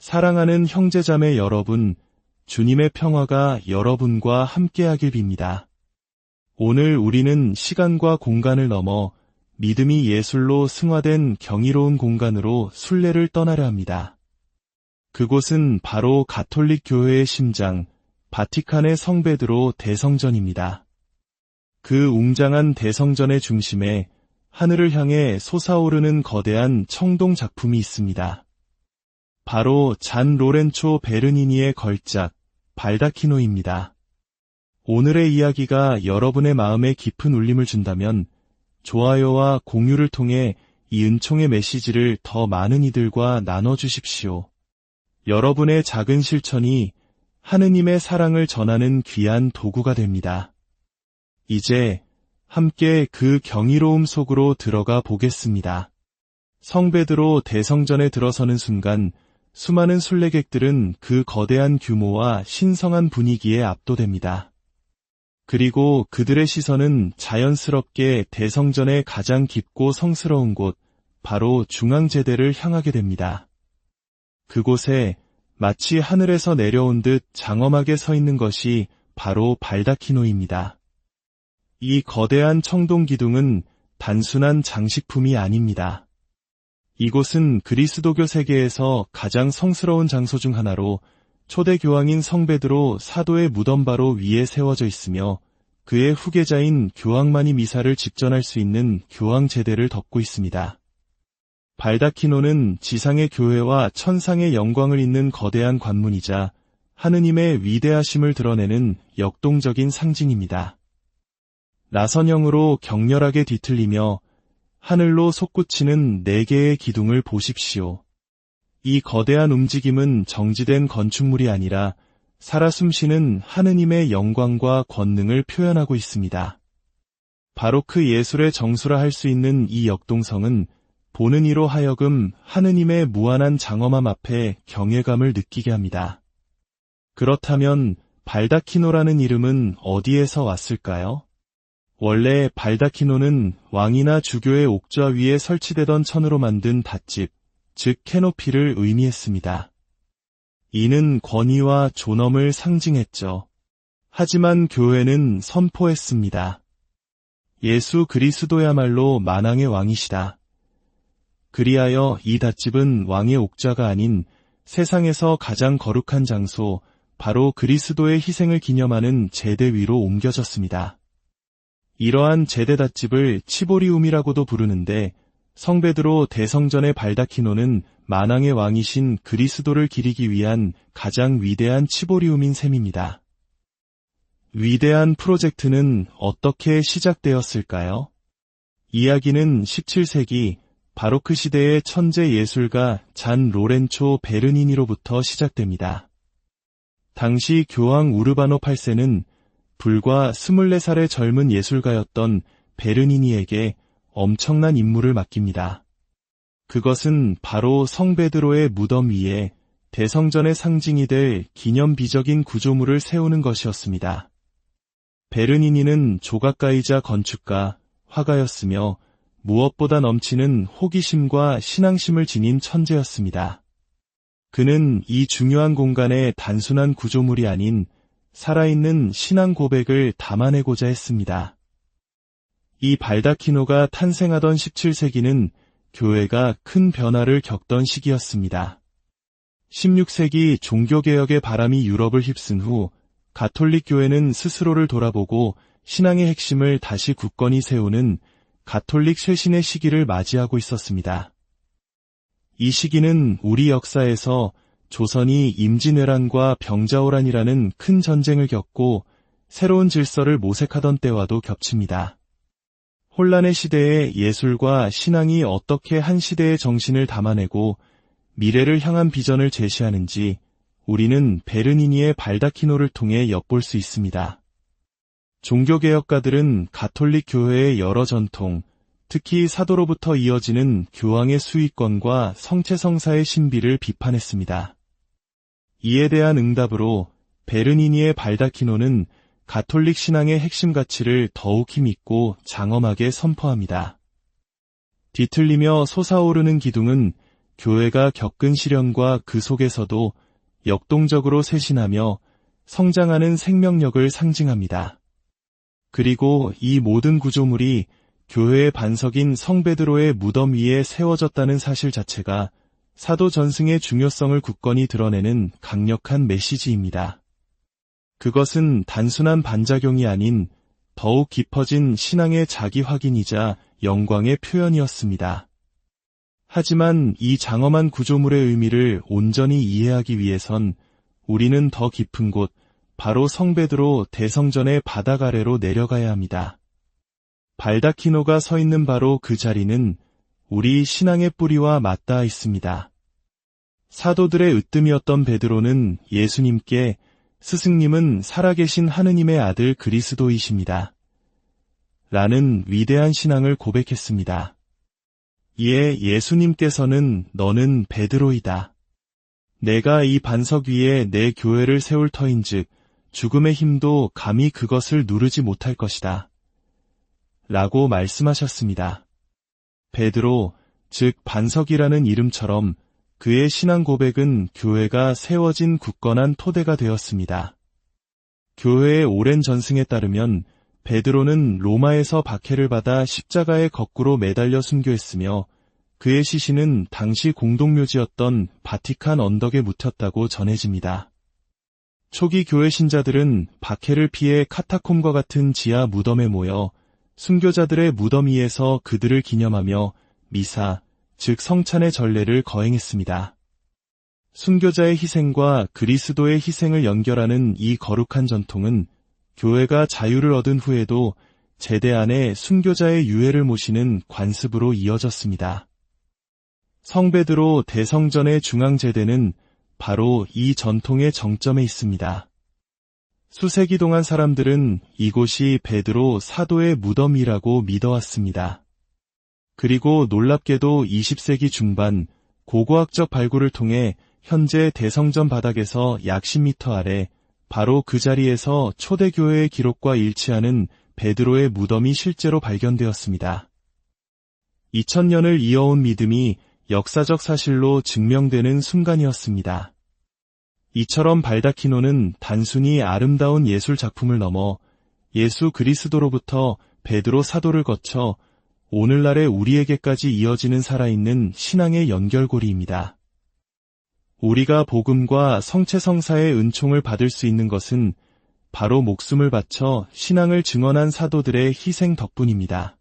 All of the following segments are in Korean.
사랑하는 형제자매 여러분, 주님의 평화가 여러분과 함께하길 빕니다. 오늘 우리는 시간과 공간을 넘어 믿음이 예술로 승화된 경이로운 공간으로 순례를 떠나려 합니다. 그곳은 바로 가톨릭 교회의 심장, 바티칸의 성베드로 대성전입니다. 그 웅장한 대성전의 중심에 하늘을 향해 솟아오르는 거대한 청동 작품이 있습니다. 바로 잔 로렌초 베르니니의 걸작, 발다키노입니다. 오늘의 이야기가 여러분의 마음에 깊은 울림을 준다면 좋아요와 공유를 통해 이 은총의 메시지를 더 많은 이들과 나눠주십시오. 여러분의 작은 실천이 하느님의 사랑을 전하는 귀한 도구가 됩니다. 이제 함께 그 경이로움 속으로 들어가 보겠습니다. 성베드로 대성전에 들어서는 순간 수많은 순례객들은 그 거대한 규모와 신성한 분위기에 압도됩니다. 그리고 그들의 시선은 자연스럽게 대성전의 가장 깊고 성스러운 곳, 바로 중앙제대를 향하게 됩니다. 그곳에 마치 하늘에서 내려온 듯 장엄하게 서 있는 것이 바로 발다키노입니다. 이 거대한 청동 기둥은 단순한 장식품이 아닙니다. 이곳은 그리스도교 세계에서 가장 성스러운 장소 중 하나로 초대 교황인 성베드로 사도의 무덤 바로 위에 세워져 있으며 그의 후계자인 교황만이 미사를 집전할 수 있는 교황 제대를 덮고 있습니다. 발다키노는 지상의 교회와 천상의 영광을 잇는 거대한 관문이자 하느님의 위대하심을 드러내는 역동적인 상징입니다. 나선형으로 격렬하게 뒤틀리며 하늘로 솟구치는 4개의 기둥을 보십시오. 이 거대한 움직임은 정지된 건축물이 아니라 살아 숨쉬는 하느님의 영광과 권능을 표현하고 있습니다. 바로크 예술의 정수라 할 수 있는 이 역동성은 보는 이로 하여금 하느님의 무한한 장엄함 앞에 경외감을 느끼게 합니다. 그렇다면 발다키노라는 이름은 어디에서 왔을까요? 원래 발다키노는 왕이나 주교의 옥좌 위에 설치되던 천으로 만든 닷집, 즉 캐노피를 의미했습니다. 이는 권위와 존엄을 상징했죠. 하지만 교회는 선포했습니다. 예수 그리스도야말로 만왕의 왕이시다. 그리하여 이 닷집은 왕의 옥좌가 아닌 세상에서 가장 거룩한 장소, 바로 그리스도의 희생을 기념하는 제대 위로 옮겨졌습니다. 이러한 제대 닷집을 치보리움이라고도 부르는데 성베드로 대성전의 발다키노는 만왕의 왕이신 그리스도를 기리기 위한 가장 위대한 치보리움인 셈입니다. 위대한 프로젝트는 어떻게 시작되었을까요? 이야기는 17세기 바로크 시대의 천재 예술가 잔 로렌초 베르니니로부터 시작됩니다. 당시 교황 우르바노 8세는 불과 24살의 젊은 예술가였던 베르니니에게 엄청난 임무를 맡깁니다. 그것은 바로 성베드로의 무덤 위에 대성전의 상징이 될 기념비적인 구조물을 세우는 것이었습니다. 베르니니는 조각가이자 건축가, 화가였으며 무엇보다 넘치는 호기심과 신앙심을 지닌 천재였습니다. 그는 이 중요한 공간에 단순한 구조물이 아닌 살아있는 신앙 고백을 담아내고자 했습니다. 이 발다키노가 탄생하던 17세기는 교회가 큰 변화를 겪던 시기였습니다. 16세기 종교개혁의 바람이 유럽을 휩쓴 후 가톨릭 교회는 스스로를 돌아보고 신앙의 핵심을 다시 굳건히 세우는 가톨릭 쇄신의 시기를 맞이하고 있었습니다. 이 시기는 우리 역사에서 조선이 임진왜란과 병자호란이라는 큰 전쟁을 겪고 새로운 질서를 모색하던 때와도 겹칩니다. 혼란의 시대에 예술과 신앙이 어떻게 한 시대의 정신을 담아내고 미래를 향한 비전을 제시하는지 우리는 베르니니의 발다키노를 통해 엿볼 수 있습니다. 종교개혁가들은 가톨릭 교회의 여러 전통, 특히 사도로부터 이어지는 교황의 수위권과 성체성사의 신비를 비판했습니다. 이에 대한 응답으로 베르니니의 발다키노는 가톨릭 신앙의 핵심 가치를 더욱 힘있고 장엄하게 선포합니다. 뒤틀리며 솟아오르는 기둥은 교회가 겪은 시련과 그 속에서도 역동적으로 쇄신하며 성장하는 생명력을 상징합니다. 그리고 이 모든 구조물이 교회의 반석인 성 베드로의 무덤 위에 세워졌다는 사실 자체가 사도 전승의 중요성을 굳건히 드러내는 강력한 메시지입니다. 그것은 단순한 반작용이 아닌 더욱 깊어진 신앙의 자기 확인이자 영광의 표현이었습니다. 하지만 이 장엄한 구조물의 의미를 온전히 이해하기 위해선 우리는 더 깊은 곳, 바로 성 베드로 대성전의 바닥 아래로 내려가야 합니다. 발다키노가 서 있는 바로 그 자리는 우리 신앙의 뿌리와 맞닿아 있습니다. 사도들의 으뜸이었던 베드로는 예수님께 스승님은 살아계신 하느님의 아들 그리스도이십니다. 라는 위대한 신앙을 고백했습니다. 이에 예수님께서는 너는 베드로이다. 내가 이 반석 위에 내 교회를 세울 터인즉 죽음의 힘도 감히 그것을 누르지 못할 것이다. 라고 말씀하셨습니다. 베드로, 즉 반석이라는 이름처럼 그의 신앙 고백은 교회가 세워진 굳건한 토대가 되었습니다. 교회의 오랜 전승에 따르면 베드로는 로마에서 박해를 받아 십자가에 거꾸로 매달려 순교했으며 그의 시신은 당시 공동묘지였던 바티칸 언덕에 묻혔다고 전해집니다. 초기 교회 신자들은 박해를 피해 카타콤과 같은 지하 무덤에 모여 순교자들의 무덤 위에서 그들을 기념하며 미사, 즉 성찬의 전례를 거행했습니다. 순교자의 희생과 그리스도의 희생을 연결하는 이 거룩한 전통은 교회가 자유를 얻은 후에도 제대 안에 순교자의 유해를 모시는 관습으로 이어졌습니다. 성 베드로 대성전의 중앙제대는 바로 이 전통의 정점에 있습니다. 수세기 동안 사람들은 이곳이 베드로 사도의 무덤이라고 믿어왔습니다. 그리고 놀랍게도 20세기 중반 고고학적 발굴을 통해 현재 대성전 바닥에서 약 10m 아래 바로 그 자리에서 초대교회의 기록과 일치하는 베드로의 무덤이 실제로 발견되었습니다. 2000년을 이어온 믿음이 역사적 사실로 증명되는 순간이었습니다. 이처럼 발다키노는 단순히 아름다운 예술 작품을 넘어 예수 그리스도로부터 베드로 사도를 거쳐 오늘날의 우리에게까지 이어지는 살아있는 신앙의 연결고리입니다. 우리가 복음과 성체성사의 은총을 받을 수 있는 것은 바로 목숨을 바쳐 신앙을 증언한 사도들의 희생 덕분입니다.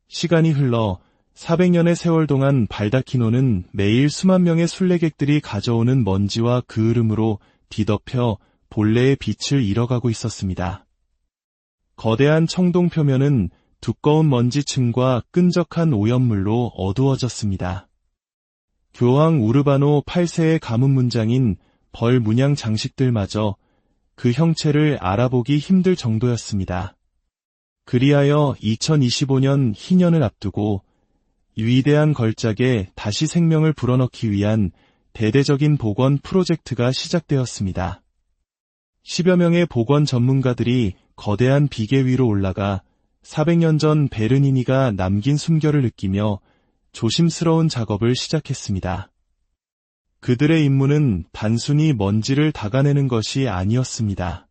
시간이 흘러 400년의 세월 동안 발다키노는 매일 수만 명의 순례객들이 가져오는 먼지와 그을음으로 뒤덮여 본래의 빛을 잃어가고 있었습니다. 거대한 청동 표면은 두꺼운 먼지층과 끈적한 오염물로 어두워졌습니다. 교황 우르바노 8세의 가문 문장인 벌 문양 장식들마저 그 형체를 알아보기 힘들 정도였습니다. 그리하여 2025년 희년을 앞두고 위대한 걸작에 다시 생명을 불어넣기 위한 대대적인 복원 프로젝트가 시작되었습니다. 10여 명의 복원 전문가들이 거대한 비계 위로 올라가 400년 전 베르니니가 남긴 숨결을 느끼며 조심스러운 작업을 시작했습니다. 그들의 임무는 단순히 먼지를 닦아내는 것이 아니었습니다.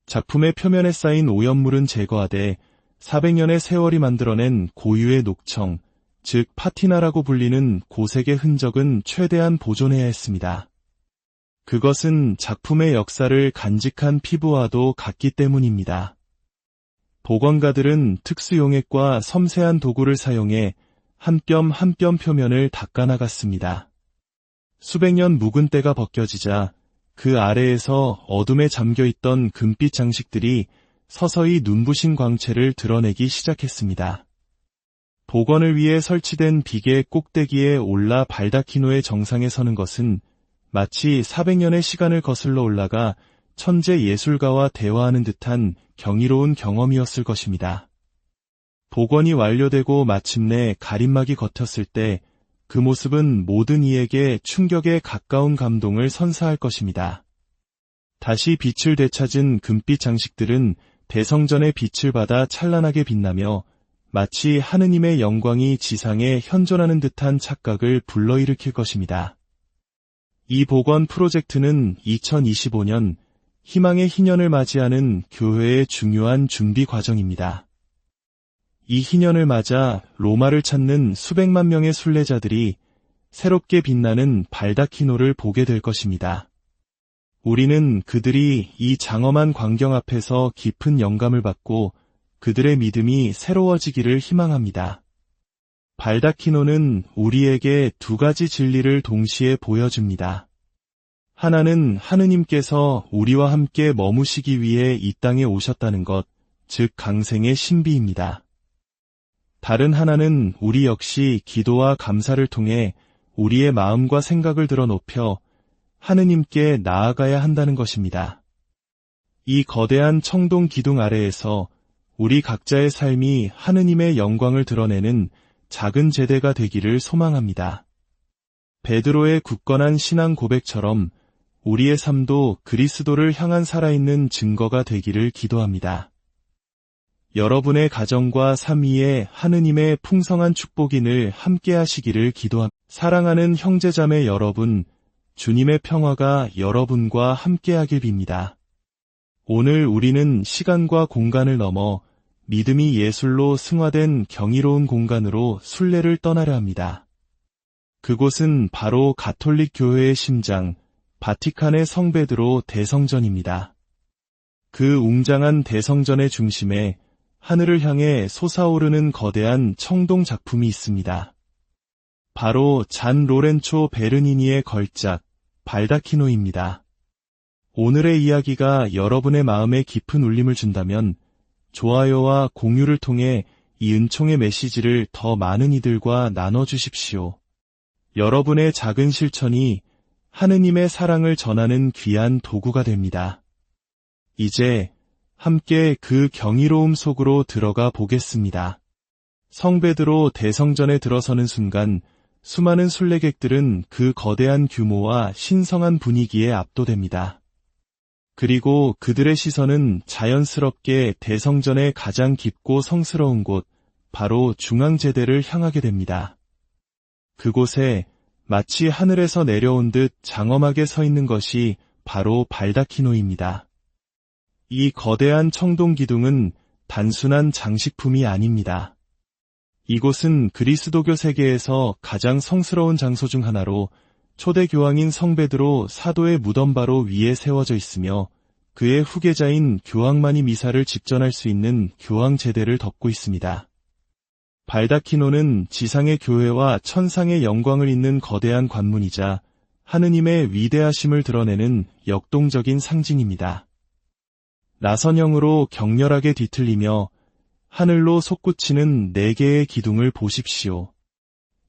작품의 표면에 쌓인 오염물은 제거하되 400년의 세월이 만들어낸 고유의 녹청, 즉 파티나라고 불리는 고색의 흔적은 최대한 보존해야 했습니다. 그것은 작품의 역사를 간직한 피부와도 같기 때문입니다. 복원가들은 특수용액과 섬세한 도구를 사용해 한 뼘 한 뼘 표면을 닦아나갔습니다. 수백 년 묵은 때가 벗겨지자 그 아래에서 어둠에 잠겨있던 금빛 장식들이 서서히 눈부신 광채를 드러내기 시작했습니다. 복원을 위해 설치된 비계 꼭대기에 올라 발다키노의 정상에 서는 것은 마치 400년의 시간을 거슬러 올라가 천재 예술가와 대화하는 듯한 경이로운 경험이었을 것입니다. 복원이 완료되고 마침내 가림막이 걷혔을 때 그 모습은 모든 이에게 충격에 가까운 감동을 선사할 것입니다. 다시 빛을 되찾은 금빛 장식들은 대성전의 빛을 받아 찬란하게 빛나며 마치 하느님의 영광이 지상에 현존하는 듯한 착각을 불러일으킬 것입니다. 이 복원 프로젝트는 2025년 희망의 희년을 맞이하는 교회의 중요한 준비 과정입니다. 이 희년을 맞아 로마를 찾는 수백만 명의 순례자들이 새롭게 빛나는 발다키노를 보게 될 것입니다. 우리는 그들이 이 장엄한 광경 앞에서 깊은 영감을 받고 그들의 믿음이 새로워지기를 희망합니다. 발다키노는 우리에게 두 가지 진리를 동시에 보여줍니다. 하나는 하느님께서 우리와 함께 머무시기 위해 이 땅에 오셨다는 것, 즉 강생의 신비입니다. 다른 하나는 우리 역시 기도와 감사를 통해 우리의 마음과 생각을 들어 높여 하느님께 나아가야 한다는 것입니다. 이 거대한 청동 기둥 아래에서 우리 각자의 삶이 하느님의 영광을 드러내는 작은 제대가 되기를 소망합니다. 베드로의 굳건한 신앙 고백처럼 우리의 삶도 그리스도를 향한 살아있는 증거가 되기를 기도합니다. 여러분의 가정과 삶 위에 하느님의 풍성한 축복이 늘 함께 하시기를 기도합니다. 사랑하는 형제자매 여러분, 주님의 평화가 여러분과 함께 하길 빕니다. 오늘 우리는 시간과 공간을 넘어 믿음이 예술로 승화된 경이로운 공간으로 순례를 떠나려 합니다. 그곳은 바로 가톨릭 교회의 심장, 바티칸의 성베드로 대성전입니다. 그 웅장한 대성전의 중심에 하늘을 향해 솟아오르는 거대한 청동 작품이 있습니다. 바로 잔 로렌초 베르니니의 걸작, 발다키노입니다. 오늘의 이야기가 여러분의 마음에 깊은 울림을 준다면 좋아요와 공유를 통해 이 은총의 메시지를 더 많은 이들과 나눠주십시오. 여러분의 작은 실천이 하느님의 사랑을 전하는 귀한 도구가 됩니다. 이제 함께 그 경이로움 속으로 들어가 보겠습니다. 성베드로 대성전에 들어서는 순간 수많은 순례객들은 그 거대한 규모와 신성한 분위기에 압도됩니다. 그리고 그들의 시선은 자연스럽게 대성전의 가장 깊고 성스러운 곳, 바로 중앙제대를 향하게 됩니다. 그곳에 마치 하늘에서 내려온 듯 장엄하게 서 있는 것이 바로 발다키노입니다. 이 거대한 청동 기둥은 단순한 장식품이 아닙니다. 이곳은 그리스도교 세계에서 가장 성스러운 장소 중 하나로 초대 교황인 성베드로 사도의 무덤 바로 위에 세워져 있으며 그의 후계자인 교황만이 미사를 직전할 수 있는 교황 제대를 덮고 있습니다. 발다키노는 지상의 교회와 천상의 영광을 잇는 거대한 관문이자 하느님의 위대하심을 드러내는 역동적인 상징입니다. 나선형으로 격렬하게 뒤틀리며 하늘로 솟구치는 4개의 기둥을 보십시오.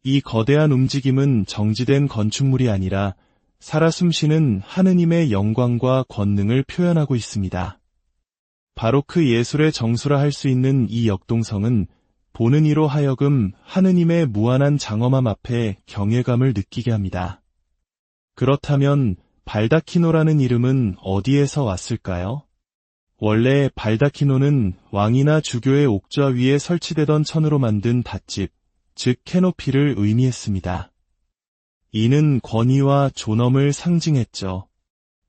이 거대한 움직임은 정지된 건축물이 아니라 살아 숨쉬는 하느님의 영광과 권능을 표현하고 있습니다. 바로크 예술의 정수라 할 수 있는 이 역동성은 보는 이로 하여금 하느님의 무한한 장엄함 앞에 경외감을 느끼게 합니다. 그렇다면 발다키노라는 이름은 어디에서 왔을까요? 원래 발다키노는 왕이나 주교의 옥좌 위에 설치되던 천으로 만든 닷집, 즉 캐노피를 의미했습니다. 이는 권위와 존엄을 상징했죠.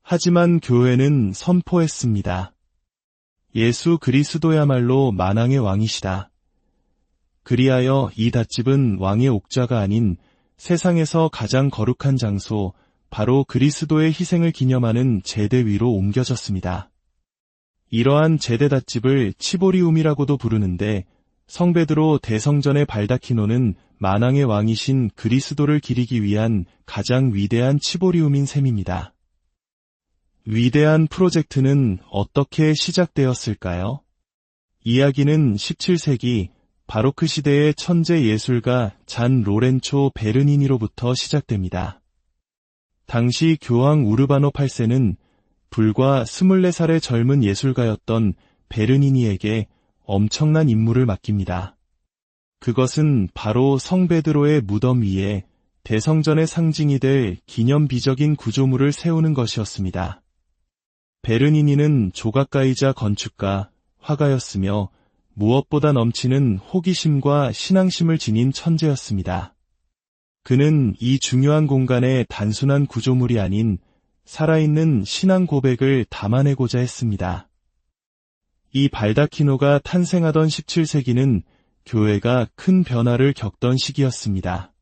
하지만 교회는 선포했습니다. 예수 그리스도야말로 만왕의 왕이시다. 그리하여 이 닷집은 왕의 옥좌가 아닌 세상에서 가장 거룩한 장소, 바로 그리스도의 희생을 기념하는 제대 위로 옮겨졌습니다. 이러한 제대 닷집을 치보리움이라고도 부르는데 성베드로 대성전의 발다키노는 만왕의 왕이신 그리스도를 기리기 위한 가장 위대한 치보리움인 셈입니다. 위대한 프로젝트는 어떻게 시작되었을까요? 이야기는 17세기 바로크 시대의 천재 예술가 잔 로렌초 베르니니로부터 시작됩니다. 당시 교황 우르바노 8세는 불과 24살의 젊은 예술가였던 베르니니에게 엄청난 임무를 맡깁니다. 그것은 바로 성베드로의 무덤 위에 대성전의 상징이 될 기념비적인 구조물을 세우는 것이었습니다. 베르니니는 조각가이자 건축가, 화가였으며 무엇보다 넘치는 호기심과 신앙심을 지닌 천재였습니다. 그는 이 중요한 공간에 단순한 구조물이 아닌 살아있는 신앙 고백을 담아내고자 했습니다. 이 발다키노가 탄생하던 17세기는 교회가 큰 변화를 겪던 시기였습니다.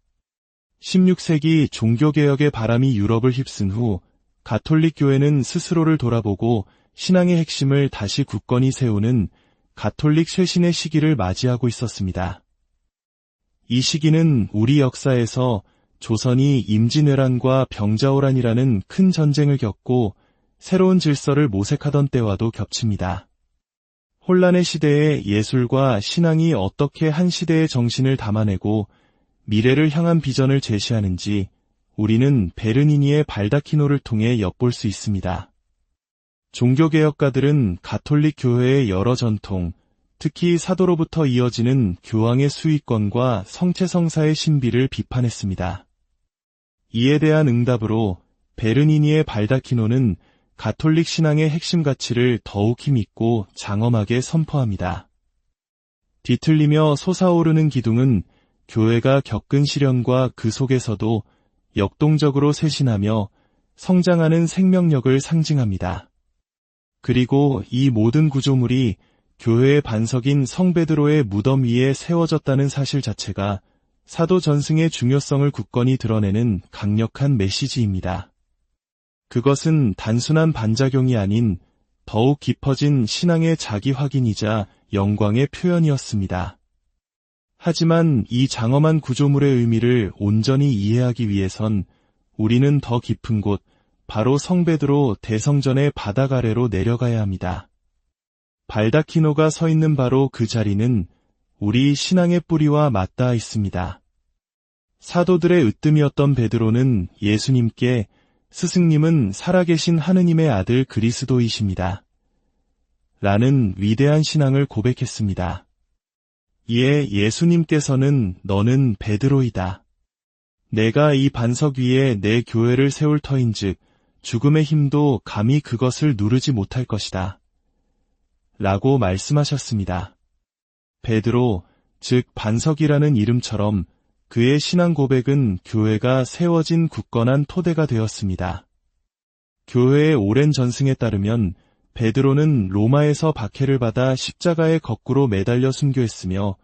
16세기 종교개혁의 바람이 유럽을 휩쓴 후 가톨릭 교회는 스스로를 돌아보고 신앙의 핵심을 다시 굳건히 세우는 가톨릭 쇄신의 시기를 맞이하고 있었습니다. 이 시기는 우리 역사에서 조선이 임진왜란과 병자호란이라는 큰 전쟁을 겪고 새로운 질서를 모색하던 때와도 겹칩니다. 혼란의 시대에 예술과 신앙이 어떻게 한 시대의 정신을 담아내고 미래를 향한 비전을 제시하는지 우리는 베르니니의 발다키노를 통해 엿볼 수 있습니다. 종교개혁가들은 가톨릭 교회의 여러 전통, 특히 사도로부터 이어지는 교황의 수위권과 성체성사의 신비를 비판했습니다. 이에 대한 응답으로 베르니니의 발다키노는 가톨릭 신앙의 핵심 가치를 더욱 힘있고 장엄하게 선포합니다. 뒤틀리며 솟아오르는 기둥은 교회가 겪은 시련과 그 속에서도 역동적으로 쇄신하며 성장하는 생명력을 상징합니다. 그리고 이 모든 구조물이 교회의 반석인 성베드로의 무덤 위에 세워졌다는 사실 자체가 사도 전승의 중요성을 굳건히 드러내는 강력한 메시지입니다. 그것은 단순한 반작용이 아닌 더욱 깊어진 신앙의 자기 확인이자 영광의 표현이었습니다. 하지만 이 장엄한 구조물의 의미를 온전히 이해하기 위해선 우리는 더 깊은 곳, 바로 성베드로 대성전의 바닥 아래로 내려가야 합니다. 발다키노가 서 있는 바로 그 자리는 우리 신앙의 뿌리와 맞닿아 있습니다. 사도들의 으뜸이었던 베드로는 예수님께 스승님은 살아계신 하느님의 아들 그리스도이십니다. 라는 위대한 신앙을 고백했습니다. 이에 예수님께서는 너는 베드로이다. 내가 이 반석 위에 내 교회를 세울 터인즉 죽음의 힘도 감히 그것을 누르지 못할 것이다. 라고 말씀하셨습니다. 베드로, 즉 반석이라는 이름처럼 그의 신앙 고백은 교회가 세워진 굳건한 토대가 되었습니다. 교회의 오랜 전승에 따르면 베드로는 로마에서 박해를 받아 십자가에 거꾸로 매달려 순교했으며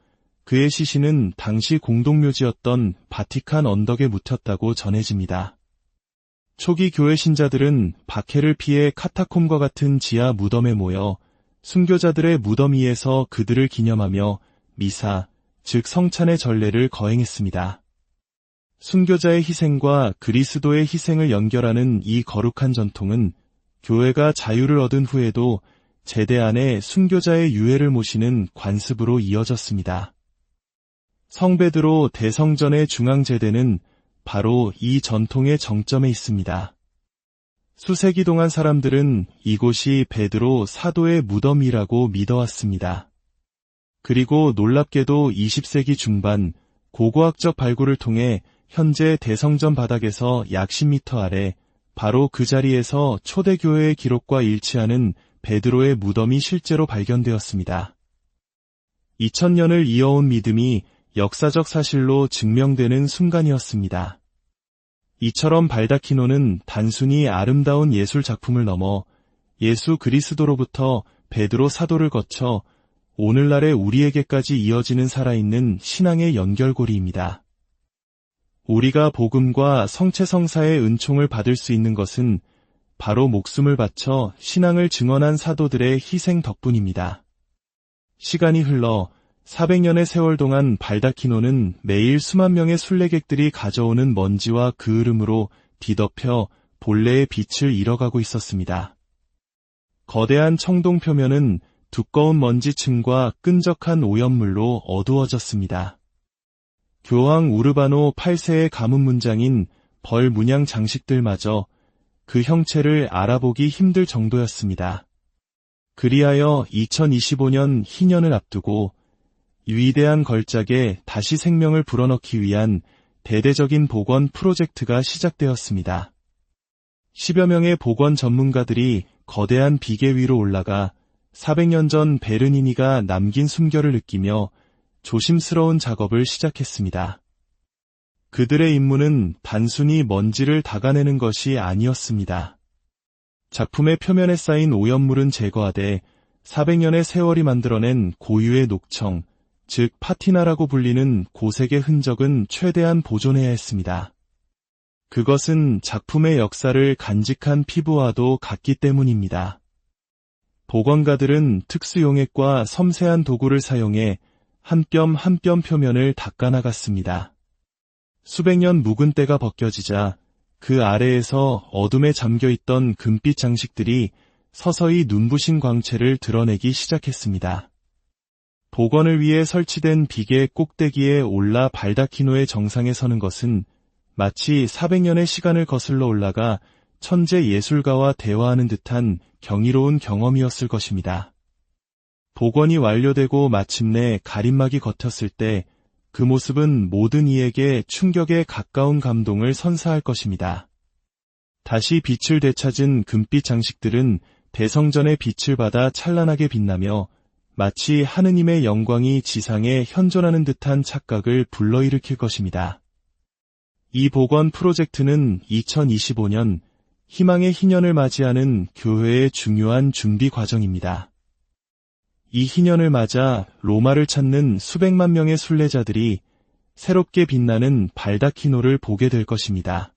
그의 시신은 당시 공동묘지였던 바티칸 언덕에 묻혔다고 전해집니다. 초기 교회 신자들은 박해를 피해 카타콤과 같은 지하 무덤에 모여 순교자들의 무덤 위에서 그들을 기념하며 미사, 즉 성찬의 전례를 거행했습니다. 순교자의 희생과 그리스도의 희생을 연결하는 이 거룩한 전통은 교회가 자유를 얻은 후에도 제대 안에 순교자의 유해를 모시는 관습으로 이어졌습니다. 성베드로 대성전의 중앙제대는 바로 이 전통의 정점에 있습니다. 수세기 동안 사람들은 이곳이 베드로 사도의 무덤이라고 믿어왔습니다. 그리고 놀랍게도 20세기 중반 고고학적 발굴을 통해 현재 대성전 바닥에서 약 10m 아래 바로 그 자리에서 초대교회의 기록과 일치하는 베드로의 무덤이 실제로 발견되었습니다. 2000년을 이어온 믿음이 역사적 사실로 증명되는 순간이었습니다. 이처럼 발다키노는 단순히 아름다운 예술 작품을 넘어 예수 그리스도로부터 베드로 사도를 거쳐 오늘날의 우리에게까지 이어지는 살아있는 신앙의 연결고리입니다. 우리가 복음과 성체성사의 은총을 받을 수 있는 것은 바로 목숨을 바쳐 신앙을 증언한 사도들의 희생 덕분입니다. 시간이 흘러 400년의 세월 동안 발다키노는 매일 수만 명의 순례객들이 가져오는 먼지와 그을음으로 뒤덮여 본래의 빛을 잃어가고 있었습니다. 거대한 청동 표면은 두꺼운 먼지층과 끈적한 오염물로 어두워졌습니다. 교황 우르바노 8세의 가문 문장인 벌 문양 장식들마저 그 형체를 알아보기 힘들 정도였습니다. 그리하여 2025년 희년을 앞두고 위대한 걸작에 다시 생명을 불어넣기 위한 대대적인 복원 프로젝트가 시작되었습니다. 10여 명의 복원 전문가들이 거대한 비계 위로 올라가 400년 전 베르니니가 남긴 숨결을 느끼며 조심스러운 작업을 시작했습니다. 그들의 임무는 단순히 먼지를 닦아내는 것이 아니었습니다. 작품의 표면에 쌓인 오염물은 제거하되 400년의 세월이 만들어낸 고유의 녹청, 즉 파티나라고 불리는 고색의 흔적은 최대한 보존해야 했습니다. 그것은 작품의 역사를 간직한 피부와도 같기 때문입니다. 복원가들은 특수용액과 섬세한 도구를 사용해 한 뼘 한 뼘 표면을 닦아나갔습니다. 수백 년 묵은 때가 벗겨지자 그 아래에서 어둠에 잠겨있던 금빛 장식들이 서서히 눈부신 광채를 드러내기 시작했습니다. 복원을 위해 설치된 비계 꼭대기에 올라 발다키노의 정상에 서는 것은 마치 400년의 시간을 거슬러 올라가 천재 예술가와 대화하는 듯한 경이로운 경험이었을 것입니다. 복원이 완료되고 마침내 가림막이 걷혔을 때 그 모습은 모든 이에게 충격에 가까운 감동을 선사할 것입니다. 다시 빛을 되찾은 금빛 장식들은 대성전의 빛을 받아 찬란하게 빛나며 마치 하느님의 영광이 지상에 현존하는 듯한 착각을 불러일으킬 것입니다. 이 복원 프로젝트는 2025년 희망의 희년을 맞이하는 교회의 중요한 준비 과정입니다. 이 희년을 맞아 로마를 찾는 수백만 명의 순례자들이 새롭게 빛나는 발다키노를 보게 될 것입니다.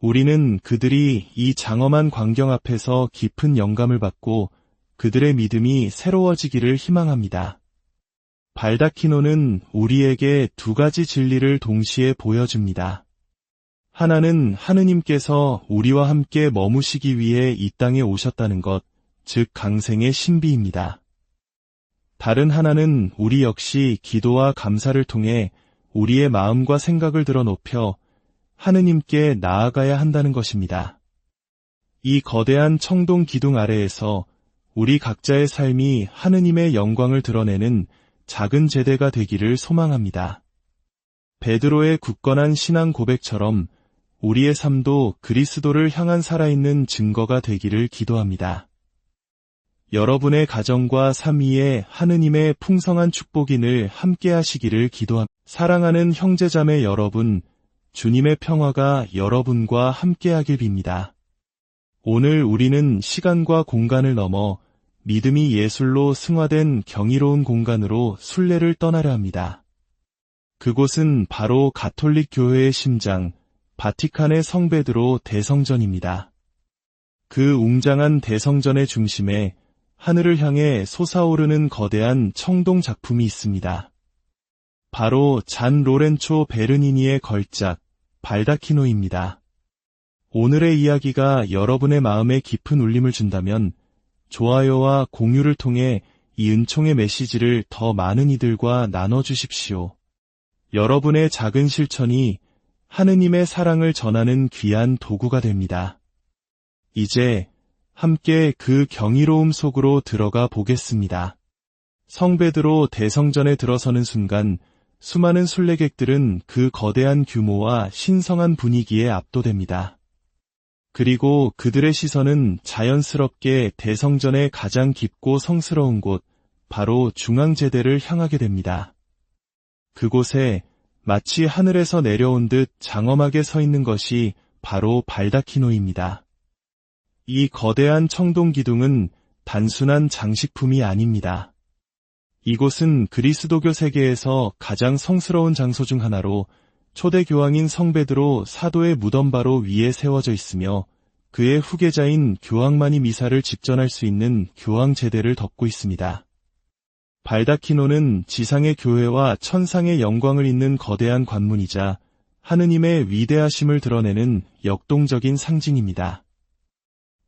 우리는 그들이 이 장엄한 광경 앞에서 깊은 영감을 받고 그들의 믿음이 새로워지기를 희망합니다. 발다키노는 우리에게 두 가지 진리를 동시에 보여줍니다. 하나는 하느님께서 우리와 함께 머무시기 위해 이 땅에 오셨다는 것, 즉 강생의 신비입니다. 다른 하나는 우리 역시 기도와 감사를 통해 우리의 마음과 생각을 들어 높여 하느님께 나아가야 한다는 것입니다. 이 거대한 청동 기둥 아래에서 우리 각자의 삶이 하느님의 영광을 드러내는 작은 제대가 되기를 소망합니다. 베드로의 굳건한 신앙 고백처럼 우리의 삶도 그리스도를 향한 살아있는 증거가 되기를 기도합니다. 여러분의 가정과 삶 위에 하느님의 풍성한 축복이 늘 함께 하시기를 기도합니다. 사랑하는 형제자매 여러분, 주님의 평화가 여러분과 함께하길 빕니다. 오늘 우리는 시간과 공간을 넘어 믿음이 예술로 승화된 경이로운 공간으로 순례를 떠나려 합니다. 그곳은 바로 가톨릭 교회의 심장, 바티칸의 성베드로 대성전입니다. 그 웅장한 대성전의 중심에 하늘을 향해 솟아오르는 거대한 청동 작품이 있습니다. 바로 잔 로렌초 베르니니의 걸작, 발다키노입니다. 오늘의 이야기가 여러분의 마음에 깊은 울림을 준다면 좋아요와 공유를 통해 이 은총의 메시지를 더 많은 이들과 나눠주십시오. 여러분의 작은 실천이 하느님의 사랑을 전하는 귀한 도구가 됩니다. 이제 함께 그 경이로움 속으로 들어가 보겠습니다. 성베드로 대성전에 들어서는 순간 수많은 순례객들은 그 거대한 규모와 신성한 분위기에 압도됩니다. 그리고 그들의 시선은 자연스럽게 대성전의 가장 깊고 성스러운 곳, 바로 중앙제대를 향하게 됩니다. 그곳에 마치 하늘에서 내려온 듯 장엄하게 서 있는 것이 바로 발다키노입니다. 이 거대한 청동 기둥은 단순한 장식품이 아닙니다. 이곳은 그리스도교 세계에서 가장 성스러운 장소 중 하나로 초대 교황인 성베드로 사도의 무덤바로 위에 세워져 있으며 그의 후계자인 교황만이 미사를 집전할 수 있는 교황 제대를 덮고 있습니다. 발다키노는 지상의 교회와 천상의 영광을 잇는 거대한 관문이자 하느님의 위대하심을 드러내는 역동적인 상징입니다.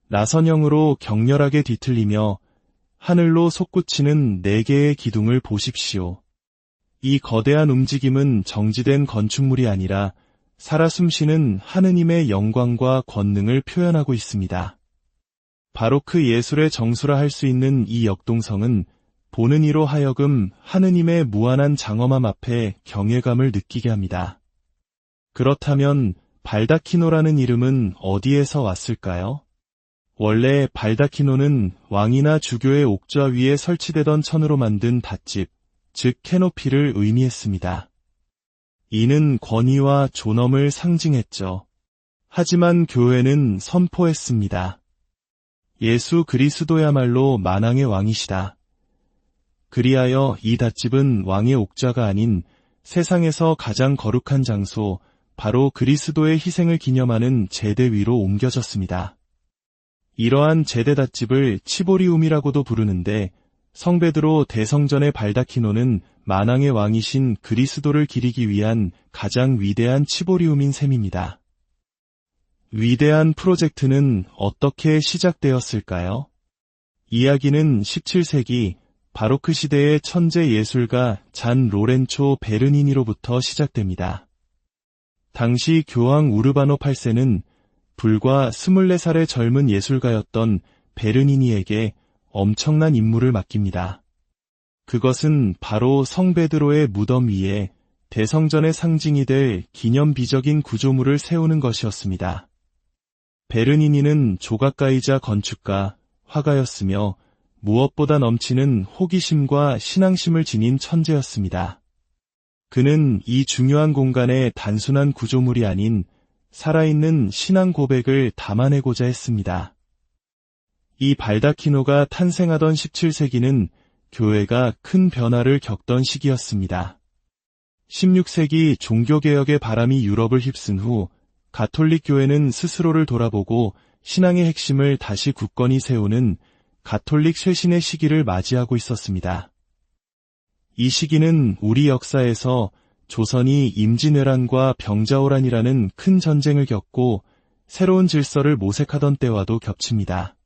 나선형으로 격렬하게 뒤틀리며 하늘로 솟구치는 4개의 기둥을 보십시오. 이 거대한 움직임은 정지된 건축물이 아니라 살아 숨쉬는 하느님의 영광과 권능을 표현하고 있습니다. 바로크 예술의 정수라 할 수 있는 이 역동성은 보는 이로 하여금 하느님의 무한한 장엄함 앞에 경외감을 느끼게 합니다. 그렇다면 발다키노라는 이름은 어디에서 왔을까요? 원래 발다키노는 왕이나 주교의 옥좌 위에 설치되던 천으로 만든 닷집, 즉 캐노피를 의미했습니다. 이는 권위와 존엄을 상징했죠. 하지만 교회는 선포했습니다. 예수 그리스도야말로 만왕의 왕이시다. 그리하여 이 닷집은 왕의 옥좌가 아닌 세상에서 가장 거룩한 장소, 바로 그리스도의 희생을 기념하는 제대 위로 옮겨졌습니다. 이러한 제대 닷집을 치보리움이라고도 부르는데 성베드로 대성전의 발다키노는 만왕의 왕이신 그리스도를 기리기 위한 가장 위대한 치보리움인 셈입니다. 위대한 프로젝트는 어떻게 시작되었을까요? 이야기는 17세기 바로크 시대의 천재 예술가 잔 로렌초 베르니니로부터 시작됩니다. 당시 교황 우르바노 8세는 불과 24살의 젊은 예술가였던 베르니니에게 엄청난 임무를 맡깁니다. 그것은 바로 성베드로의 무덤 위에 대성전의 상징이 될 기념비적인 구조물을 세우는 것이었습니다. 베르니니는 조각가이자 건축가, 화가였으며 무엇보다 넘치는 호기심과 신앙심을 지닌 천재였습니다. 그는 이 중요한 공간에 단순한 구조물이 아닌 살아있는 신앙 고백을 담아내고자 했습니다. 이 발다키노가 탄생하던 17세기는 교회가 큰 변화를 겪던 시기였습니다. 16세기 종교개혁의 바람이 유럽을 휩쓴 후 가톨릭 교회는 스스로를 돌아보고 신앙의 핵심을 다시 굳건히 세우는 가톨릭 쇄신의 시기를 맞이하고 있었습니다. 이 시기는 우리 역사에서 조선이 임진왜란과 병자호란이라는 큰 전쟁을 겪고 새로운 질서를 모색하던 때와도 겹칩니다.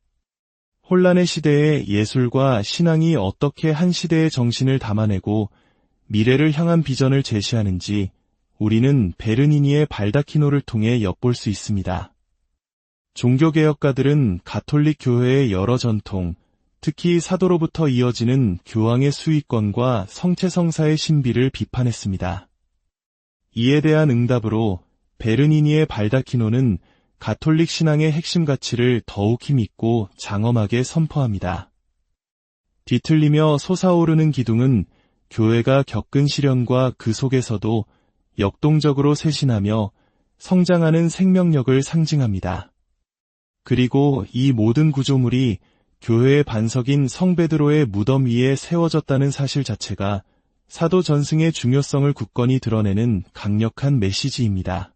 혼란의 시대에 예술과 신앙이 어떻게 한 시대의 정신을 담아내고 미래를 향한 비전을 제시하는지 우리는 베르니니의 발다키노를 통해 엿볼 수 있습니다. 종교개혁가들은 가톨릭 교회의 여러 전통, 특히 사도로부터 이어지는 교황의 수위권과 성체성사의 신비를 비판했습니다. 이에 대한 응답으로 베르니니의 발다키노는 가톨릭 신앙의 핵심 가치를 더욱 힘있고 장엄하게 선포합니다. 뒤틀리며 솟아오르는 기둥은 교회가 겪은 시련과 그 속에서도 역동적으로 쇄신하며 성장하는 생명력을 상징합니다. 그리고 이 모든 구조물이 교회의 반석인 성베드로의 무덤 위에 세워졌다는 사실 자체가 사도 전승의 중요성을 굳건히 드러내는 강력한 메시지입니다.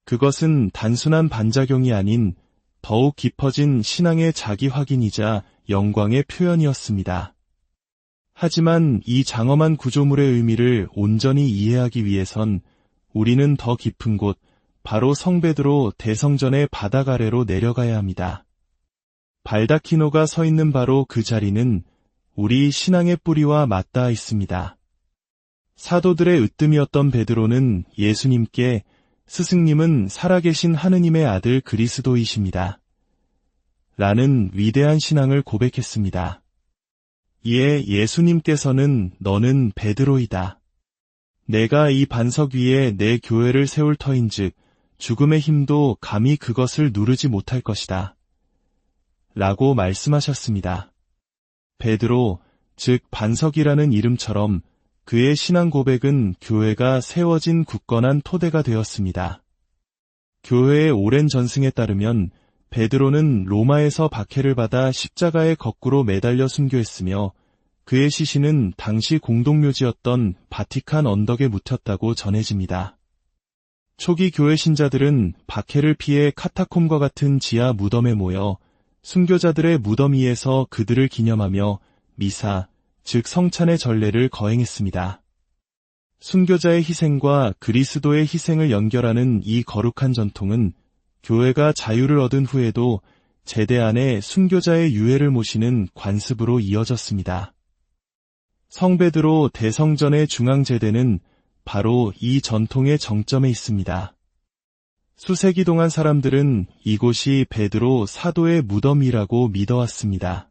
그것은 단순한 반작용이 아닌 더욱 깊어진 신앙의 자기 확인이자 영광의 표현이었습니다. 하지만 이 장엄한 구조물의 의미를 온전히 이해하기 위해선 우리는 더 깊은 곳, 바로 성베드로 대성전의 바닥 아래로 내려가야 합니다. 발다키노가 서 있는 바로 그 자리는 우리 신앙의 뿌리와 맞닿아 있습니다. 사도들의 으뜸이었던 베드로는 예수님께 스승님은 살아계신 하느님의 아들 그리스도이십니다. 라는 위대한 신앙을 고백했습니다. 이에 예수님께서는 너는 베드로이다. 내가 이 반석 위에 내 교회를 세울 터인즉 죽음의 힘도 감히 그것을 누르지 못할 것이다. 라고 말씀하셨습니다. 베드로, 즉 반석이라는 이름처럼 그의 신앙 고백은 교회가 세워진 굳건한 토대가 되었습니다. 교회의 오랜 전승에 따르면 베드로는 로마에서 박해를 받아 십자가에 거꾸로 매달려 순교했으며 그의 시신은 당시 공동묘지였던 바티칸 언덕에 묻혔다고 전해집니다. 초기 교회 신자들은 박해를 피해 카타콤과 같은 지하 무덤에 모여 순교자들의 무덤 위에서 그들을 기념하며 미사, 즉 성찬의 전례를 거행했습니다. 순교자의 희생과 그리스도의 희생을 연결하는 이 거룩한 전통은 교회가 자유를 얻은 후에도 제대 안에 순교자의 유해를 모시는 관습으로 이어졌습니다. 성베드로 대성전의 중앙제대는 바로 이 전통의 정점에 있습니다. 수세기 동안 사람들은 이곳이 베드로 사도의 무덤이라고 믿어왔습니다.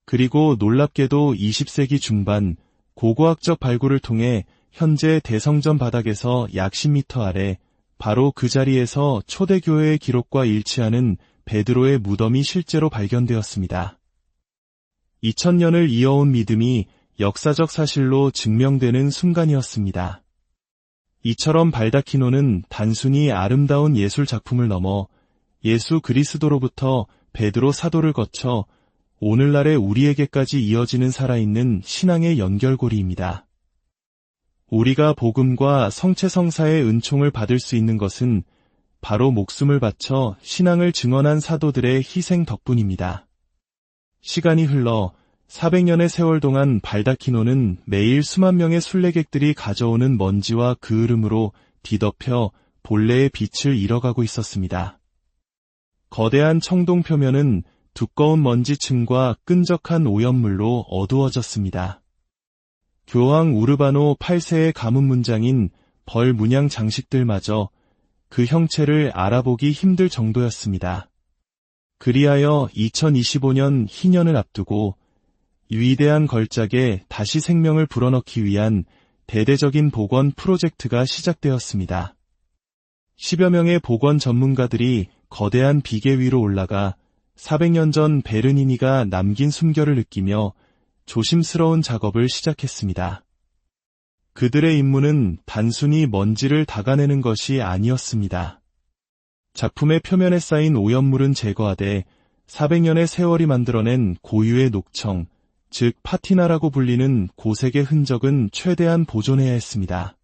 그리고 놀랍게도 20세기 중반 고고학적 발굴을 통해 현재 대성전 바닥에서 약 10m 아래 바로 그 자리에서 초대교회의 기록과 일치하는 베드로의 무덤이 실제로 발견되었습니다. 2000년을 이어온 믿음이 역사적 사실로 증명되는 순간이었습니다. 이처럼 발다키노는 단순히 아름다운 예술 작품을 넘어 예수 그리스도로부터 베드로 사도를 거쳐 오늘날의 우리에게까지 이어지는 살아있는 신앙의 연결고리입니다. 우리가 복음과 성체성사의 은총을 받을 수 있는 것은 바로 목숨을 바쳐 신앙을 증언한 사도들의 희생 덕분입니다. 시간이 흘러 400년의 세월 동안 발다키노는 매일 수만 명의 순례객들이 가져오는 먼지와 그을음으로 뒤덮여 본래의 빛을 잃어가고 있었습니다. 거대한 청동 표면은 두꺼운 먼지층과 끈적한 오염물로 어두워졌습니다. 교황 우르바노 8세의 가문 문장인 벌 문양 장식들마저 그 형체를 알아보기 힘들 정도였습니다. 그리하여 2025년 희년을 앞두고 위대한 걸작에 다시 생명을 불어넣기 위한 대대적인 복원 프로젝트가 시작되었습니다. 10여 명의 복원 전문가들이 거대한 비계 위로 올라가 400년 전 베르니니가 남긴 숨결을 느끼며 조심스러운 작업을 시작했습니다. 그들의 임무는 단순히 먼지를 닦아내는 것이 아니었습니다. 작품의 표면에 쌓인 오염물은 제거하되 400년의 세월이 만들어낸 고유의 녹청, 즉 파티나라고 불리는 고색의 흔적은 최대한 보존해야 했습니다.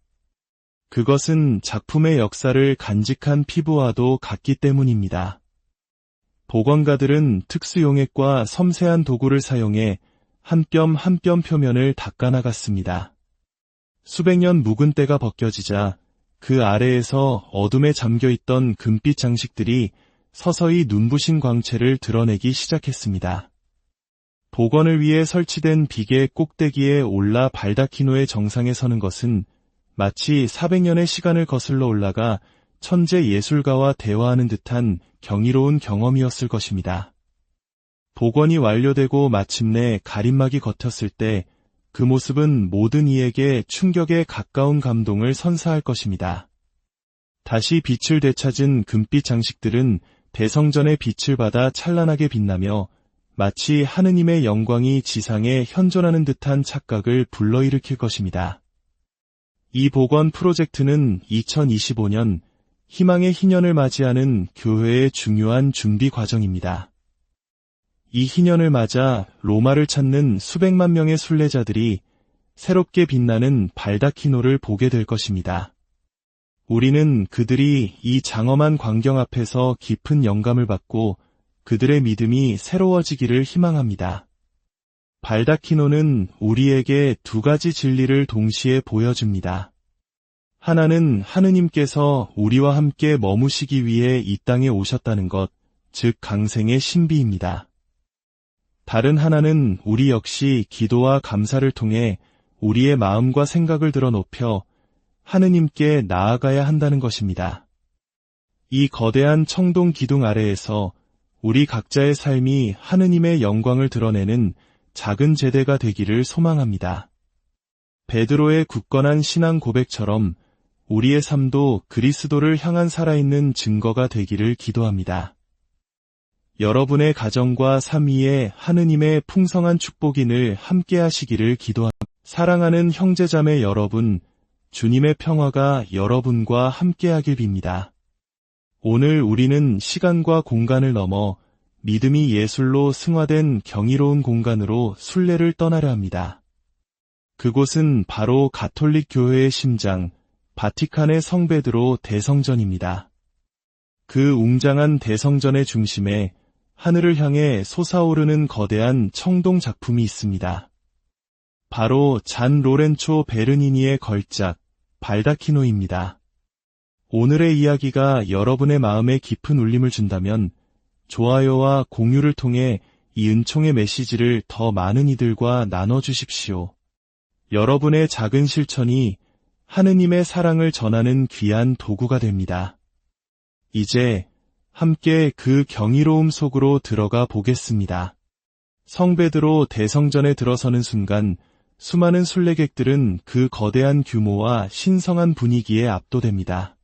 그것은 작품의 역사를 간직한 피부와도 같기 때문입니다. 복원가들은 특수용액과 섬세한 도구를 사용해 한 뼘 한 뼘 표면을 닦아나갔습니다. 수백 년 묵은 때가 벗겨지자 그 아래에서 어둠에 잠겨있던 금빛 장식들이 서서히 눈부신 광채를 드러내기 시작했습니다. 복원을 위해 설치된 비계 꼭대기에 올라 발다키노의 정상에 서는 것은 마치 400년의 시간을 거슬러 올라가 천재 예술가와 대화하는 듯한 경이로운 경험이었을 것입니다. 복원이 완료되고 마침내 가림막이 걷혔을 때 그 모습은 모든 이에게 충격에 가까운 감동을 선사할 것입니다. 다시 빛을 되찾은 금빛 장식들은 대성전의 빛을 받아 찬란하게 빛나며 마치 하느님의 영광이 지상에 현존하는 듯한 착각을 불러일으킬 것입니다. 이 복원 프로젝트는 2025년 희망의 희년을 맞이하는 교회의 중요한 준비 과정입니다. 이 희년을 맞아 로마를 찾는 수백만 명의 순례자들이 새롭게 빛나는 발다키노를 보게 될 것입니다. 우리는 그들이 이 장엄한 광경 앞에서 깊은 영감을 받고 그들의 믿음이 새로워지기를 희망합니다. 발다키노는 우리에게 두 가지 진리를 동시에 보여줍니다. 하나는 하느님께서 우리와 함께 머무시기 위해 이 땅에 오셨다는 것, 즉 강생의 신비입니다. 다른 하나는 우리 역시 기도와 감사를 통해 우리의 마음과 생각을 들어 높여 하느님께 나아가야 한다는 것입니다. 이 거대한 청동 기둥 아래에서 우리 각자의 삶이 하느님의 영광을 드러내는 작은 제대가 되기를 소망합니다. 베드로의 굳건한 신앙 고백처럼 우리의 삶도 그리스도를 향한 살아있는 증거가 되기를 기도합니다. 여러분의 가정과 삶 위에 하느님의 풍성한 축복이 늘 함께 하시기를 기도합니다. 사랑하는 형제자매 여러분, 주님의 평화가 여러분과 함께하길 빕니다. 오늘 우리는 시간과 공간을 넘어 믿음이 예술로 승화된 경이로운 공간으로 순례를 떠나려 합니다. 그곳은 바로 가톨릭 교회의 심장, 바티칸의 성베드로 대성전입니다. 그 웅장한 대성전의 중심에 하늘을 향해 솟아오르는 거대한 청동 작품이 있습니다. 바로 잔 로렌초 베르니니의 걸작, 발다키노입니다. 오늘의 이야기가 여러분의 마음에 깊은 울림을 준다면 좋아요와 공유를 통해 이 은총의 메시지를 더 많은 이들과 나눠주십시오. 여러분의 작은 실천이 하느님의 사랑을 전하는 귀한 도구가 됩니다. 이제 함께 그 경이로움 속으로 들어가 보겠습니다. 성베드로 대성전에 들어서는 순간 수많은 순례객들은 그 거대한 규모와 신성한 분위기에 압도됩니다.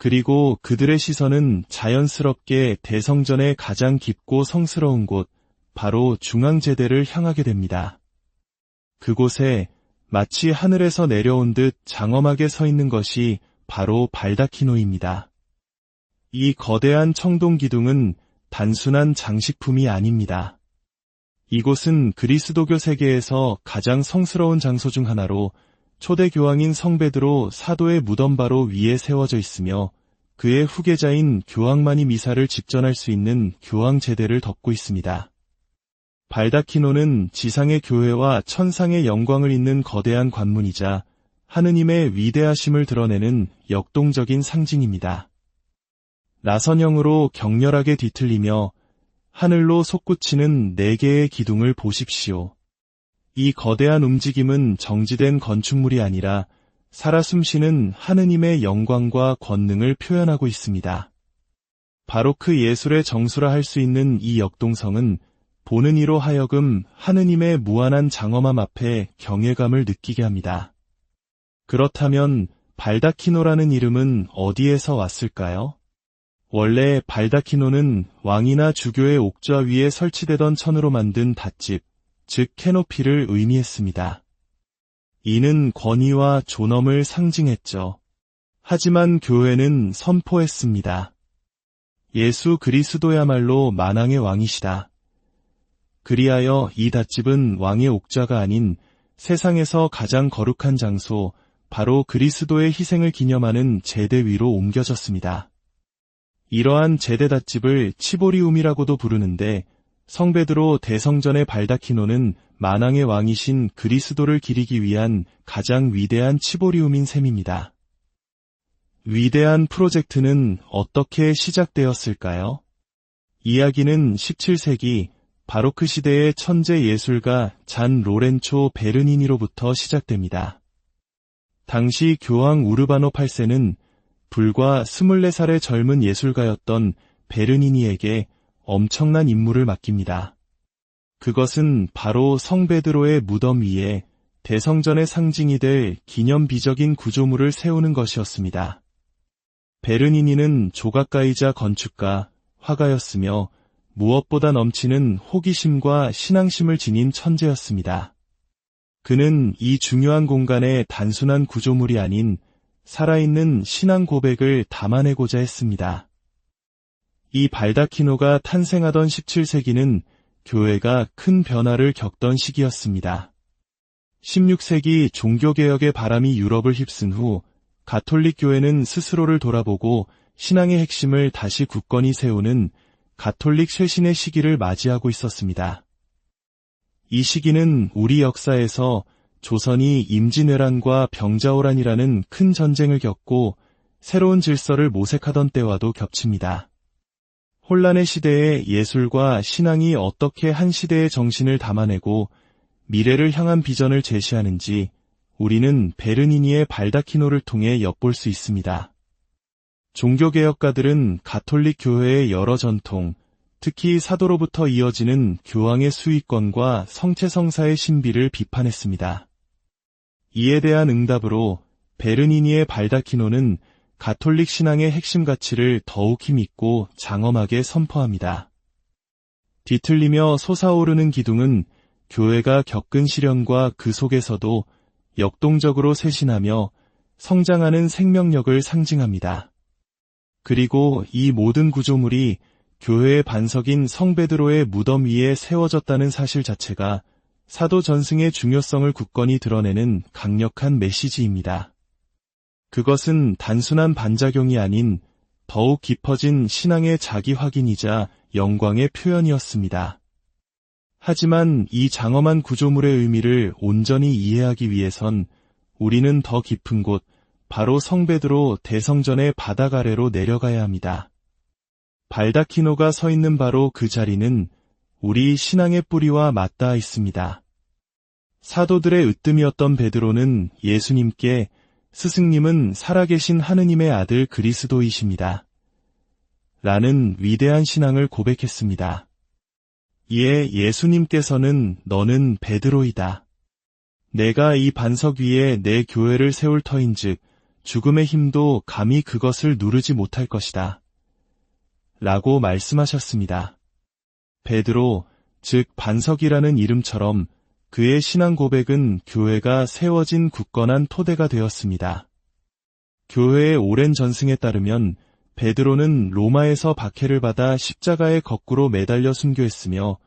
그리고 그들의 시선은 자연스럽게 대성전의 가장 깊고 성스러운 곳, 바로 중앙제대를 향하게 됩니다. 그곳에 마치 하늘에서 내려온 듯 장엄하게 서 있는 것이 바로 발다키노입니다. 이 거대한 청동 기둥은 단순한 장식품이 아닙니다. 이곳은 그리스도교 세계에서 가장 성스러운 장소 중 하나로 초대 교황인 성 베드로 사도의 무덤 바로 위에 세워져 있으며 그의 후계자인 교황만이 미사를 집전할 수 있는 교황 제대를 덮고 있습니다. 발다키노는 지상의 교회와 천상의 영광을 잇는 거대한 관문이자 하느님의 위대하심을 드러내는 역동적인 상징입니다. 나선형으로 격렬하게 뒤틀리며 하늘로 솟구치는 4개의 기둥을 보십시오. 이 거대한 움직임은 정지된 건축물이 아니라 살아 숨쉬는 하느님의 영광과 권능을 표현하고 있습니다. 바로크 예술의 정수라 할 수 있는 이 역동성은 보는 이로 하여금 하느님의 무한한 장엄함 앞에 경외감을 느끼게 합니다. 그렇다면 발다키노라는 이름은 어디에서 왔을까요? 원래 발다키노는 왕이나 주교의 옥좌 위에 설치되던 천으로 만든 닷집, 즉 캐노피를 의미했습니다. 이는 권위와 존엄을 상징했죠. 하지만 교회는 선포했습니다. 예수 그리스도야말로 만왕의 왕이시다. 그리하여 이 닷집은 왕의 옥좌가 아닌 세상에서 가장 거룩한 장소, 바로 그리스도의 희생을 기념하는 제대 위로 옮겨졌습니다. 이러한 제대 닷집을 치보리움이라고도 부르는데 성 베드로 대성전의 발다키노는 만왕의 왕이신 그리스도를 기리기 위한 가장 위대한 치보리움인 셈입니다. 위대한 프로젝트는 어떻게 시작되었을까요? 이야기는 17세기 바로크 시대의 천재 예술가 잔 로렌초 베르니니로부터 시작됩니다. 당시 교황 우르바노 8세는 불과 24살의 젊은 예술가였던 베르니니에게 엄청난 임무를 맡깁니다. 그것은 바로 성 베드로의 무덤 위에 대성전의 상징이 될 기념비적인 구조물을 세우는 것이었습니다. 베르니니는 조각가이자 건축가, 화가였으며 무엇보다 넘치는 호기심과 신앙심을 지닌 천재였습니다. 그는 이 중요한 공간에 단순한 구조물이 아닌 살아있는 신앙 고백을 담아내고자 했습니다. 이 발다키노가 탄생하던 17세기는 교회가 큰 변화를 겪던 시기였습니다. 16세기 종교개혁의 바람이 유럽을 휩쓴 후 가톨릭 교회는 스스로를 돌아보고 신앙의 핵심을 다시 굳건히 세우는 가톨릭 쇄신의 시기를 맞이하고 있었습니다. 이 시기는 우리 역사에서 조선이 임진왜란과 병자호란이라는 큰 전쟁을 겪고 새로운 질서를 모색하던 때와도 겹칩니다. 혼란의 시대에 예술과 신앙이 어떻게 한 시대의 정신을 담아내고 미래를 향한 비전을 제시하는지 우리는 베르니니의 발다키노를 통해 엿볼 수 있습니다. 종교개혁가들은 가톨릭 교회의 여러 전통, 특히 사도로부터 이어지는 교황의 수위권과 성체성사의 신비를 비판했습니다. 이에 대한 응답으로 베르니니의 발다키노는 가톨릭 신앙의 핵심 가치를 더욱 힘있고 장엄하게 선포합니다. 뒤틀리며 솟아오르는 기둥은 교회가 겪은 시련과 그 속에서도 역동적으로 쇄신하며 성장하는 생명력을 상징합니다. 그리고 이 모든 구조물이 교회의 반석인 성 베드로의 무덤 위에 세워졌다는 사실 자체가 사도 전승의 중요성을 굳건히 드러내는 강력한 메시지입니다. 그것은 단순한 반작용이 아닌 더욱 깊어진 신앙의 자기 확인이자 영광의 표현이었습니다. 하지만 이 장엄한 구조물의 의미를 온전히 이해하기 위해선 우리는 더 깊은 곳, 바로 성 베드로 대성전의 바닥 아래로 내려가야 합니다. 발다키노가 서 있는 바로 그 자리는 우리 신앙의 뿌리와 맞닿아 있습니다. 사도들의 으뜸이었던 베드로는 예수님께 스승님은 살아계신 하느님의 아들 그리스도이십니다. 라는 위대한 신앙을 고백했습니다. 이에 예수님께서는 너는 베드로이다. 내가 이 반석 위에 내 교회를 세울 터인즉 죽음의 힘도 감히 그것을 누르지 못할 것이다. 라고 말씀하셨습니다. 베드로, 즉 반석이라는 이름처럼 그의 신앙 고백은 교회가 세워진 굳건한 토대가 되었습니다. 교회의 오랜 전승에 따르면 베드로는 로마에서 박해를 받아 십자가에 거꾸로 매달려 순교했으며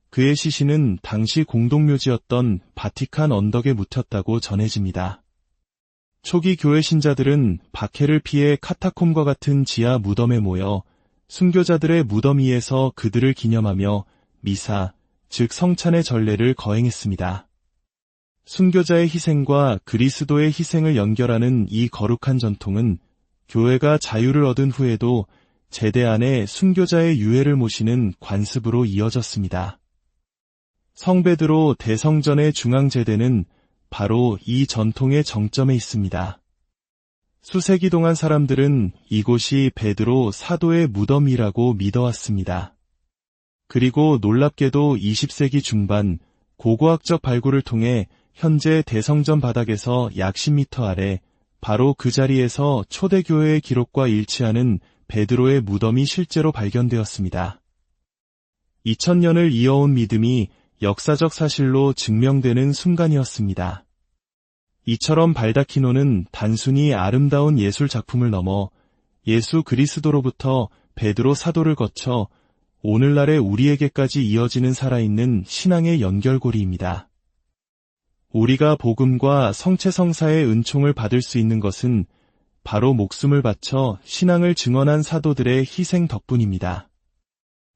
그의 시신은 당시 공동묘지였던 바티칸 언덕에 묻혔다고 전해집니다. 초기 교회 신자들은 박해를 피해 카타콤과 같은 지하 무덤에 모여 순교자들의 무덤 위에서 그들을 기념하며 미사, 즉 성찬의 전례를 거행했습니다. 순교자의 희생과 그리스도의 희생을 연결하는 이 거룩한 전통은 교회가 자유를 얻은 후에도 제대 안에 순교자의 유해를 모시는 관습으로 이어졌습니다. 성베드로 대성전의 중앙제대는 바로 이 전통의 정점에 있습니다. 수세기 동안 사람들은 이곳이 베드로 사도의 무덤이라고 믿어왔습니다. 그리고 놀랍게도 20세기 중반 고고학적 발굴을 통해 현재 대성전 바닥에서 약 10m 아래 바로 그 자리에서 초대교회의 기록과 일치하는 베드로의 무덤이 실제로 발견되었습니다. 2000년을 이어온 믿음이 역사적 사실로 증명되는 순간이었습니다. 이처럼 발다키노는 단순히 아름다운 예술 작품을 넘어 예수 그리스도로부터 베드로 사도를 거쳐 오늘날의 우리에게까지 이어지는 살아있는 신앙의 연결고리입니다. 우리가 복음과 성체성사의 은총을 받을 수 있는 것은 바로 목숨을 바쳐 신앙을 증언한 사도들의 희생 덕분입니다.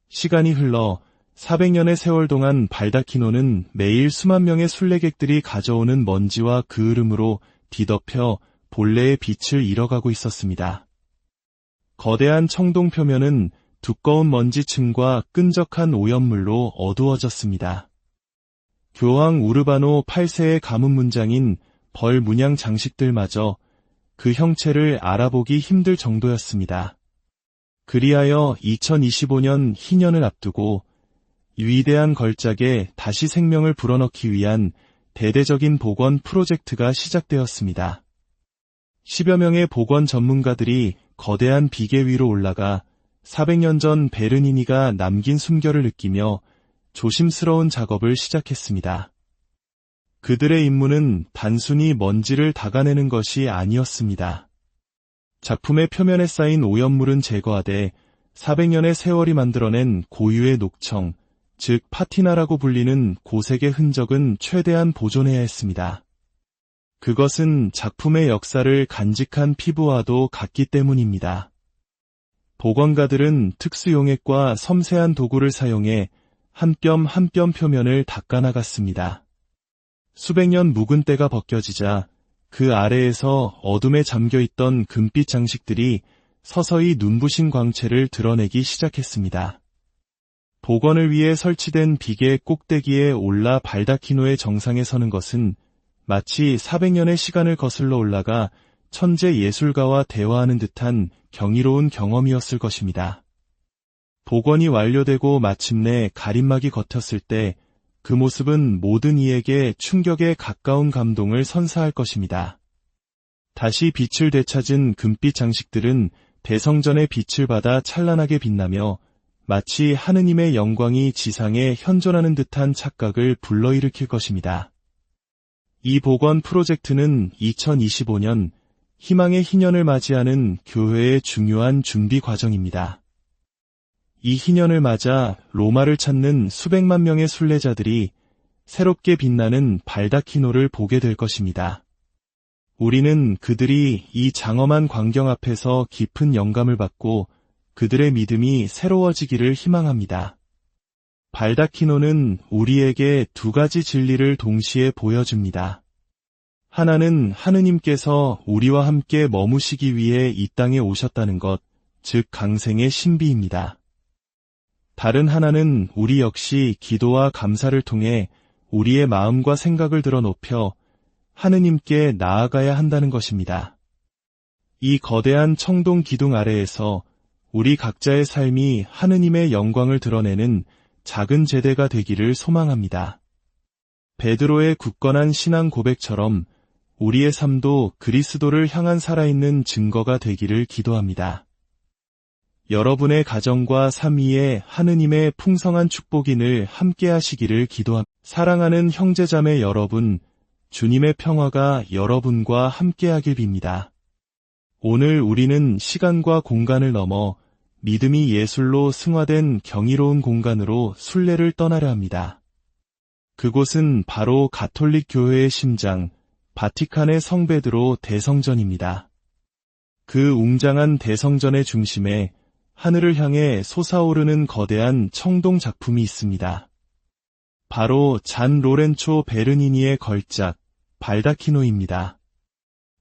시간이 흘러 400년의 세월 동안 발다키노는 매일 수만 명의 순례객들이 가져오는 먼지와 그을음으로 뒤덮여 본래의 빛을 잃어가고 있었습니다. 거대한 청동 표면은 두꺼운 먼지층과 끈적한 오염물로 어두워졌습니다. 교황 우르바노 8세의 가문 문장인 벌 문양 장식들마저 그 형체를 알아보기 힘들 정도였습니다. 그리하여 2025년 희년을 앞두고 위대한 걸작에 다시 생명을 불어넣기 위한 대대적인 복원 프로젝트가 시작되었습니다. 10여 명의 복원 전문가들이 거대한 비계 위로 올라가 400년 전 베르니니가 남긴 숨결을 느끼며 조심스러운 작업을 시작했습니다. 그들의 임무는 단순히 먼지를 닦아내는 것이 아니었습니다. 작품의 표면에 쌓인 오염물은 제거하되 400년의 세월이 만들어낸 고유의 녹청, 즉 파티나라고 불리는 고색의 흔적은 최대한 보존해야 했습니다. 그것은 작품의 역사를 간직한 피부와도 같기 때문입니다. 복원가들은 특수용액과 섬세한 도구를 사용해 한 뼘 한 뼘 표면을 닦아나갔습니다. 수백 년 묵은 때가 벗겨지자 그 아래에서 어둠에 잠겨있던 금빛 장식들이 서서히 눈부신 광채를 드러내기 시작했습니다. 복원을 위해 설치된 비계 꼭대기에 올라 발다키노의 정상에 서는 것은 마치 400년의 시간을 거슬러 올라가 천재 예술가와 대화하는 듯한 경이로운 경험이었을 것입니다. 복원이 완료되고 마침내 가림막이 걷혔을 때 그 모습은 모든 이에게 충격에 가까운 감동을 선사할 것입니다. 다시 빛을 되찾은 금빛 장식들은 대성전의 빛을 받아 찬란하게 빛나며 마치 하느님의 영광이 지상에 현존하는 듯한 착각을 불러일으킬 것입니다. 이 복원 프로젝트는 2025년 희망의 희년을 맞이하는 교회의 중요한 준비 과정입니다. 이 희년을 맞아 로마를 찾는 수백만 명의 순례자들이 새롭게 빛나는 발다키노를 보게 될 것입니다. 우리는 그들이 이 장엄한 광경 앞에서 깊은 영감을 받고 그들의 믿음이 새로워지기를 희망합니다. 발다키노는 우리에게 두 가지 진리를 동시에 보여줍니다. 하나는 하느님께서 우리와 함께 머무시기 위해 이 땅에 오셨다는 것, 즉 강생의 신비입니다. 다른 하나는 우리 역시 기도와 감사를 통해 우리의 마음과 생각을 들어 높여 하느님께 나아가야 한다는 것입니다. 이 거대한 청동 기둥 아래에서 우리 각자의 삶이 하느님의 영광을 드러내는 작은 제대가 되기를 소망합니다. 베드로의 굳건한 신앙 고백처럼 우리의 삶도 그리스도를 향한 살아있는 증거가 되기를 기도합니다. 여러분의 가정과 삶 위에 하느님의 풍성한 축복이 늘 함께 하시기를 기도합니다. 사랑하는 형제자매 여러분, 주님의 평화가 여러분과 함께 하길 빕니다. 오늘 우리는 시간과 공간을 넘어 믿음이 예술로 승화된 경이로운 공간으로 순례를 떠나려 합니다. 그곳은 바로 가톨릭 교회의 심장, 바티칸의 성베드로 대성전입니다. 그 웅장한 대성전의 중심에 하늘을 향해 솟아오르는 거대한 청동 작품이 있습니다. 바로 잔 로렌초 베르니니의 걸작, 발다키노입니다.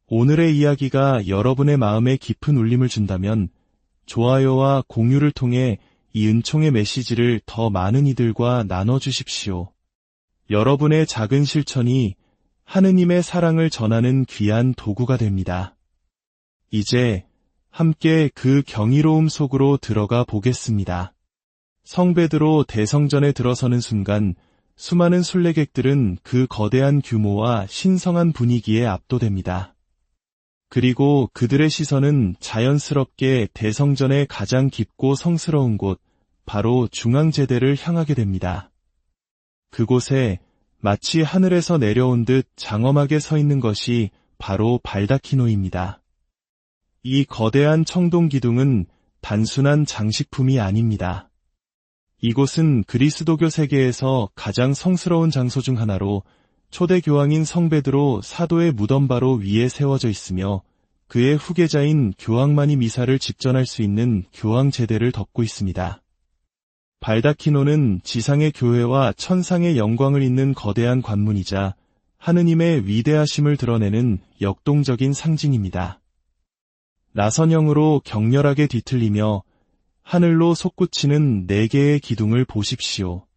오늘의 이야기가 여러분의 마음에 깊은 울림을 준다면 좋아요와 공유를 통해 이 은총의 메시지를 더 많은 이들과 나눠주십시오. 여러분의 작은 실천이 하느님의 사랑을 전하는 귀한 도구가 됩니다. 이제 함께 그 경이로움 속으로 들어가 보겠습니다. 성베드로 대성전에 들어서는 순간 수많은 순례객들은 그 거대한 규모와 신성한 분위기에 압도됩니다. 그리고 그들의 시선은 자연스럽게 대성전의 가장 깊고 성스러운 곳, 바로 중앙제대를 향하게 됩니다. 그곳에 마치 하늘에서 내려온 듯 장엄하게 서 있는 것이 바로 발다키노입니다. 이 거대한 청동 기둥은 단순한 장식품이 아닙니다. 이곳은 그리스도교 세계에서 가장 성스러운 장소 중 하나로 초대 교황인 성베드로 사도의 무덤 바로 위에 세워져 있으며 그의 후계자인 교황만이 미사를 집전할 수 있는 교황 제대를 덮고 있습니다. 발다키노는 지상의 교회와 천상의 영광을 잇는 거대한 관문이자 하느님의 위대하심을 드러내는 역동적인 상징입니다. 나선형으로 격렬하게 뒤틀리며 하늘로 솟구치는 4개의 기둥을 보십시오.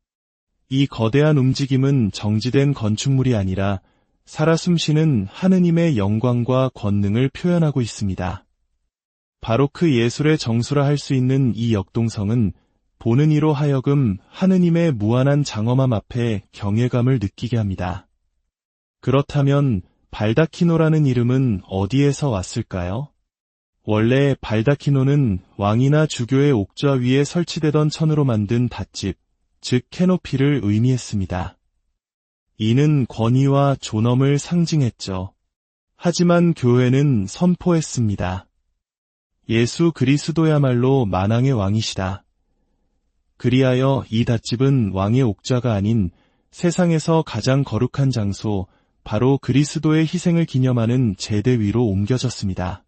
이 거대한 움직임은 정지된 건축물이 아니라 살아 숨쉬는 하느님의 영광과 권능을 표현하고 있습니다. 바로크 예술의 정수라 할 수 있는 이 역동성은 보는 이로 하여금 하느님의 무한한 장엄함 앞에 경외감을 느끼게 합니다. 그렇다면 발다키노라는 이름은 어디에서 왔을까요? 원래 발다키노는 왕이나 주교의 옥좌 위에 설치되던 천으로 만든 닷집, 즉 캐노피를 의미했습니다. 이는 권위와 존엄을 상징했죠. 하지만 교회는 선포했습니다. 예수 그리스도야말로 만왕의 왕이시다. 그리하여 이 닷집은 왕의 옥좌가 아닌 세상에서 가장 거룩한 장소, 바로 그리스도의 희생을 기념하는 제대 위로 옮겨졌습니다.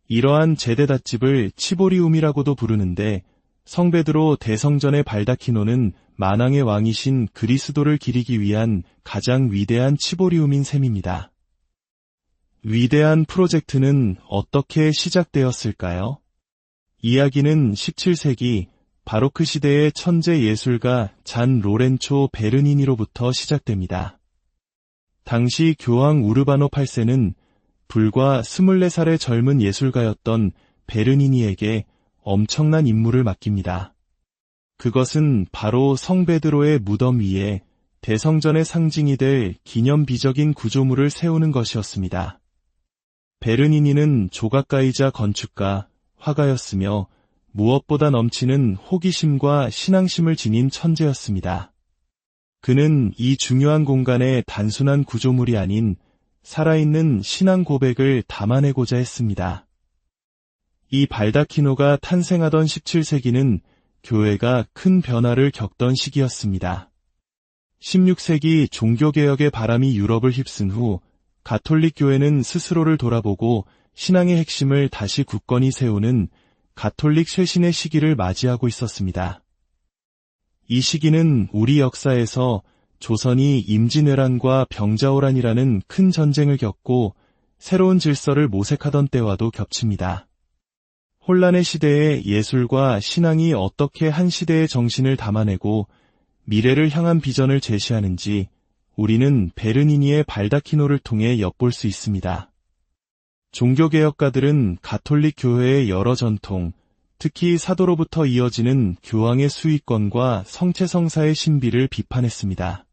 이러한 제대 닷집을 치보리움이라고도 부르는데 성베드로 대성전의 발다키노는 만왕의 왕이신 그리스도를 기리기 위한 가장 위대한 치보리움인 셈입니다. 위대한 프로젝트는 어떻게 시작되었을까요? 이야기는 17세기 바로크 시대의 천재 예술가 잔 로렌초 베르니니로부터 시작됩니다. 당시 교황 우르바노 8세는 불과 24살의 젊은 예술가였던 베르니니에게 엄청난 임무를 맡깁니다. 그것은 바로 성베드로의 무덤 위에 대성전의 상징이 될 기념비적인 구조물을 세우는 것이었습니다. 베르니니는 조각가이자 건축가, 화가였으며 무엇보다 넘치는 호기심과 신앙심을 지닌 천재였습니다. 그는 이 중요한 공간에 단순한 구조물이 아닌 살아있는 신앙 고백을 담아내고자 했습니다. 이 발다키노가 탄생하던 17세기는 교회가 큰 변화를 겪던 시기였습니다. 16세기 종교개혁의 바람이 유럽을 휩쓴 후 가톨릭 교회는 스스로를 돌아보고 신앙의 핵심을 다시 굳건히 세우는 가톨릭 쇄신의 시기를 맞이하고 있었습니다. 이 시기는 우리 역사에서 조선이 임진왜란과 병자호란이라는 큰 전쟁을 겪고 새로운 질서를 모색하던 때와도 겹칩니다. 혼란의 시대에 예술과 신앙이 어떻게 한 시대의 정신을 담아내고 미래를 향한 비전을 제시하는지 우리는 베르니니의 발다키노를 통해 엿볼 수 있습니다. 종교개혁가들은 가톨릭 교회의 여러 전통, 특히 사도로부터 이어지는 교황의 수위권과 성체성사의 신비를 비판했습니다.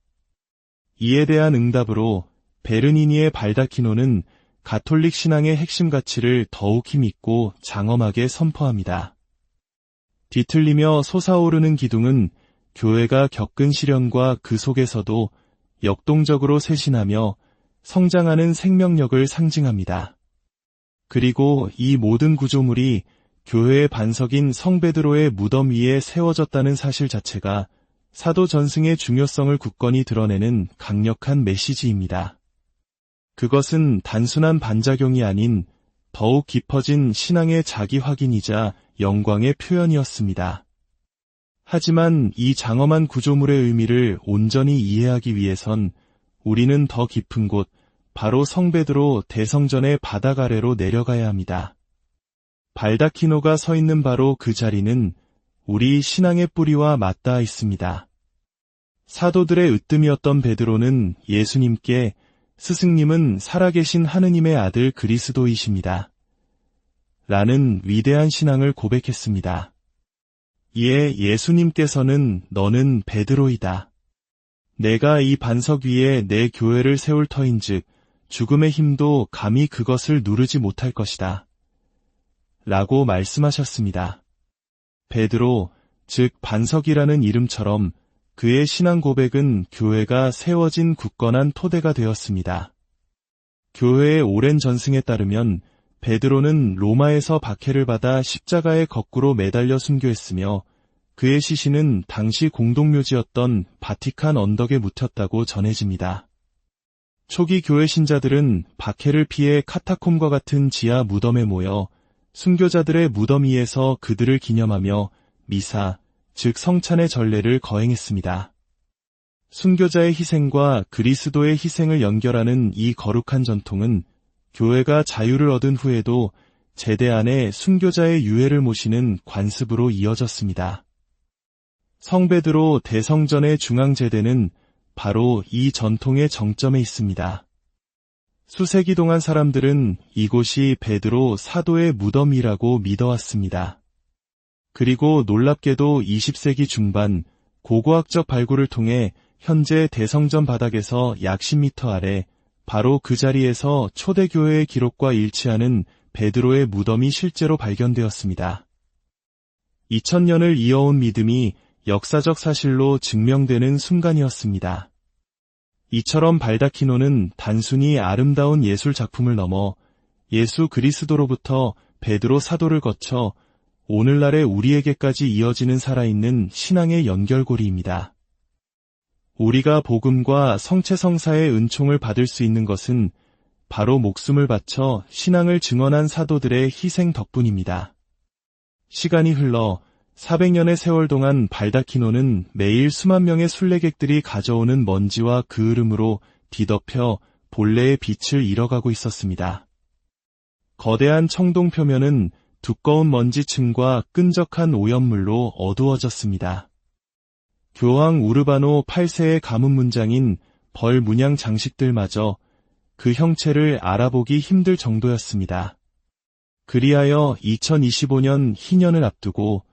이에 대한 응답으로 베르니니의 발다키노는 가톨릭 신앙의 핵심 가치를 더욱 힘있고 장엄하게 선포합니다. 뒤틀리며 솟아오르는 기둥은 교회가 겪은 시련과 그 속에서도 역동적으로 쇄신하며 성장하는 생명력을 상징합니다. 그리고 이 모든 구조물이 교회의 반석인 성베드로의 무덤 위에 세워졌다는 사실 자체가 사도 전승의 중요성을 굳건히 드러내는 강력한 메시지입니다. 그것은 단순한 반작용이 아닌 더욱 깊어진 신앙의 자기 확인이자 영광의 표현이었습니다. 하지만 이 장엄한 구조물의 의미를 온전히 이해하기 위해선 우리는 더 깊은 곳, 바로 성베드로 대성전의 바닥 아래로 내려가야 합니다. 발다키노가 서 있는 바로 그 자리는 우리 신앙의 뿌리와 맞닿아 있습니다. 사도들의 으뜸이었던 베드로는 예수님께 스승님은 살아계신 하느님의 아들 그리스도이십니다. 라는 위대한 신앙을 고백했습니다. 이에 예수님께서는 너는 베드로이다. 내가 이 반석 위에 내 교회를 세울 터인즉 죽음의 힘도 감히 그것을 누르지 못할 것이다. 라고 말씀하셨습니다. 베드로, 즉 반석이라는 이름처럼 그의 신앙 고백은 교회가 세워진 굳건한 토대가 되었습니다. 교회의 오랜 전승에 따르면 베드로는 로마에서 박해를 받아 십자가에 거꾸로 매달려 순교했으며 그의 시신은 당시 공동묘지였던 바티칸 언덕에 묻혔다고 전해집니다. 초기 교회 신자들은 박해를 피해 카타콤과 같은 지하 무덤에 모여 순교자들의 무덤 위에서 그들을 기념하며 미사, 즉 성찬의 전례를 거행했습니다. 순교자의 희생과 그리스도의 희생을 연결하는 이 거룩한 전통은 교회가 자유를 얻은 후에도 제대 안에 순교자의 유해를 모시는 관습으로 이어졌습니다. 성베드로 대성전의 중앙제대는 바로 이 전통의 정점에 있습니다. 수세기 동안 사람들은 이곳이 베드로 사도의 무덤이라고 믿어왔습니다. 그리고 놀랍게도 20세기 중반 고고학적 발굴을 통해 현재 대성전 바닥에서 약 10m 아래 바로 그 자리에서 초대교회의 기록과 일치하는 베드로의 무덤이 실제로 발견되었습니다. 2000년을 이어온 믿음이 역사적 사실로 증명되는 순간이었습니다. 이처럼 발다키노는 단순히 아름다운 예술 작품을 넘어 예수 그리스도로부터 베드로 사도를 거쳐 오늘날의 우리에게까지 이어지는 살아있는 신앙의 연결고리입니다. 우리가 복음과 성체성사의 은총을 받을 수 있는 것은 바로 목숨을 바쳐 신앙을 증언한 사도들의 희생 덕분입니다. 시간이 흘러 400년의 세월 동안 발다키노는 매일 수만 명의 순례객들이 가져오는 먼지와 그을음으로 뒤덮여 본래의 빛을 잃어가고 있었습니다. 거대한 청동 표면은 두꺼운 먼지층과 끈적한 오염물로 어두워졌습니다. 교황 우르바노 8세의 가문 문장인 벌 문양 장식들마저 그 형체를 알아보기 힘들 정도였습니다. 그리하여 2025년 희년을 앞두고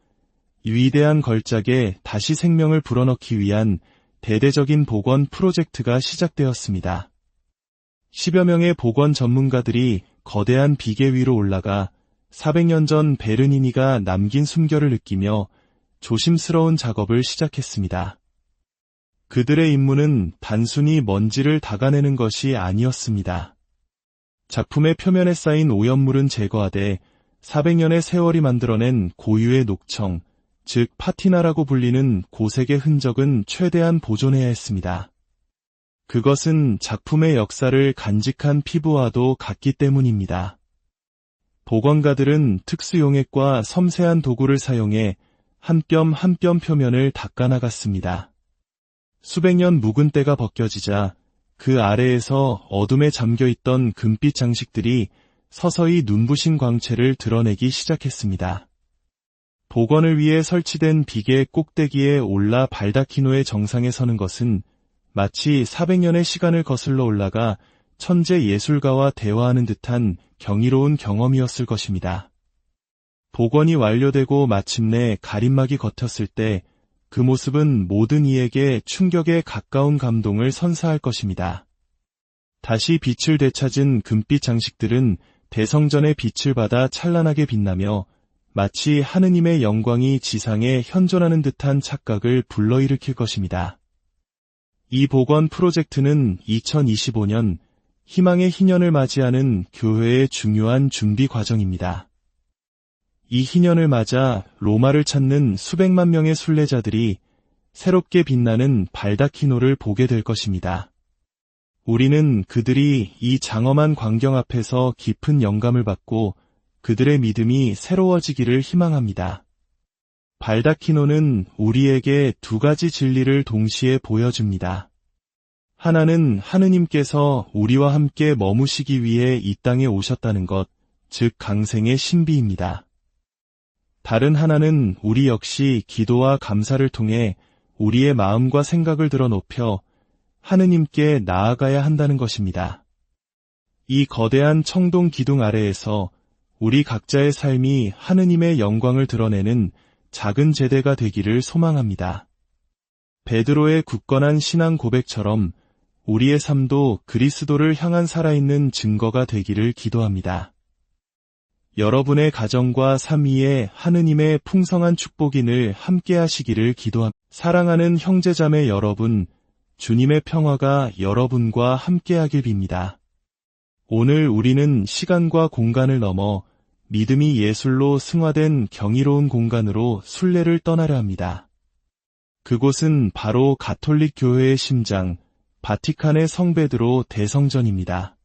위대한 걸작에 다시 생명을 불어넣기 위한 대대적인 복원 프로젝트가 시작되었습니다. 10여 명의 복원 전문가들이 거대한 비계 위로 올라가 400년 전 베르니니가 남긴 숨결을 느끼며 조심스러운 작업을 시작했습니다. 그들의 임무는 단순히 먼지를 닦아내는 것이 아니었습니다. 작품의 표면에 쌓인 오염물은 제거하되 400년의 세월이 만들어낸 고유의 녹청, 즉 파티나라고 불리는 고색의 흔적은 최대한 보존해야 했습니다. 그것은 작품의 역사를 간직한 피부와도 같기 때문입니다. 복원가들은 특수용액과 섬세한 도구를 사용해 한 뼘 한 뼘 표면을 닦아나갔습니다. 수백 년 묵은 때가 벗겨지자 그 아래에서 어둠에 잠겨있던 금빛 장식들이 서서히 눈부신 광채를 드러내기 시작했습니다. 복원을 위해 설치된 비계 꼭대기에 올라 발다키노의 정상에 서는 것은 마치 400년의 시간을 거슬러 올라가 천재 예술가와 대화하는 듯한 경이로운 경험이었을 것입니다. 복원이 완료되고 마침내 가림막이 걷혔을 때 그 모습은 모든 이에게 충격에 가까운 감동을 선사할 것입니다. 다시 빛을 되찾은 금빛 장식들은 대성전의 빛을 받아 찬란하게 빛나며 마치 하느님의 영광이 지상에 현존하는 듯한 착각을 불러일으킬 것입니다. 이 복원 프로젝트는 2025년 희망의 희년을 맞이하는 교회의 중요한 준비 과정입니다. 이 희년을 맞아 로마를 찾는 수백만 명의 순례자들이 새롭게 빛나는 발다키노를 보게 될 것입니다. 우리는 그들이 이 장엄한 광경 앞에서 깊은 영감을 받고 그들의 믿음이 새로워지기를 희망합니다. 발다키노는 우리에게 두 가지 진리를 동시에 보여줍니다. 하나는 하느님께서 우리와 함께 머무시기 위해 이 땅에 오셨다는 것, 즉 강생의 신비입니다. 다른 하나는 우리 역시 기도와 감사를 통해 우리의 마음과 생각을 들어 높여 하느님께 나아가야 한다는 것입니다. 이 거대한 청동 기둥 아래에서 우리 각자의 삶이 하느님의 영광을 드러내는 작은 제대가 되기를 소망합니다. 베드로의 굳건한 신앙 고백처럼 우리의 삶도 그리스도를 향한 살아있는 증거가 되기를 기도합니다. 여러분의 가정과 삶 위에 하느님의 풍성한 축복이 늘 함께 하시기를 기도합니다. 사랑하는 형제자매 여러분, 주님의 평화가 여러분과 함께하길 빕니다. 오늘 우리는 시간과 공간을 넘어 믿음이 예술로 승화된 경이로운 공간으로 순례를 떠나려 합니다. 그곳은 바로 가톨릭 교회의 심장, 바티칸의 성베드로 대성전입니다.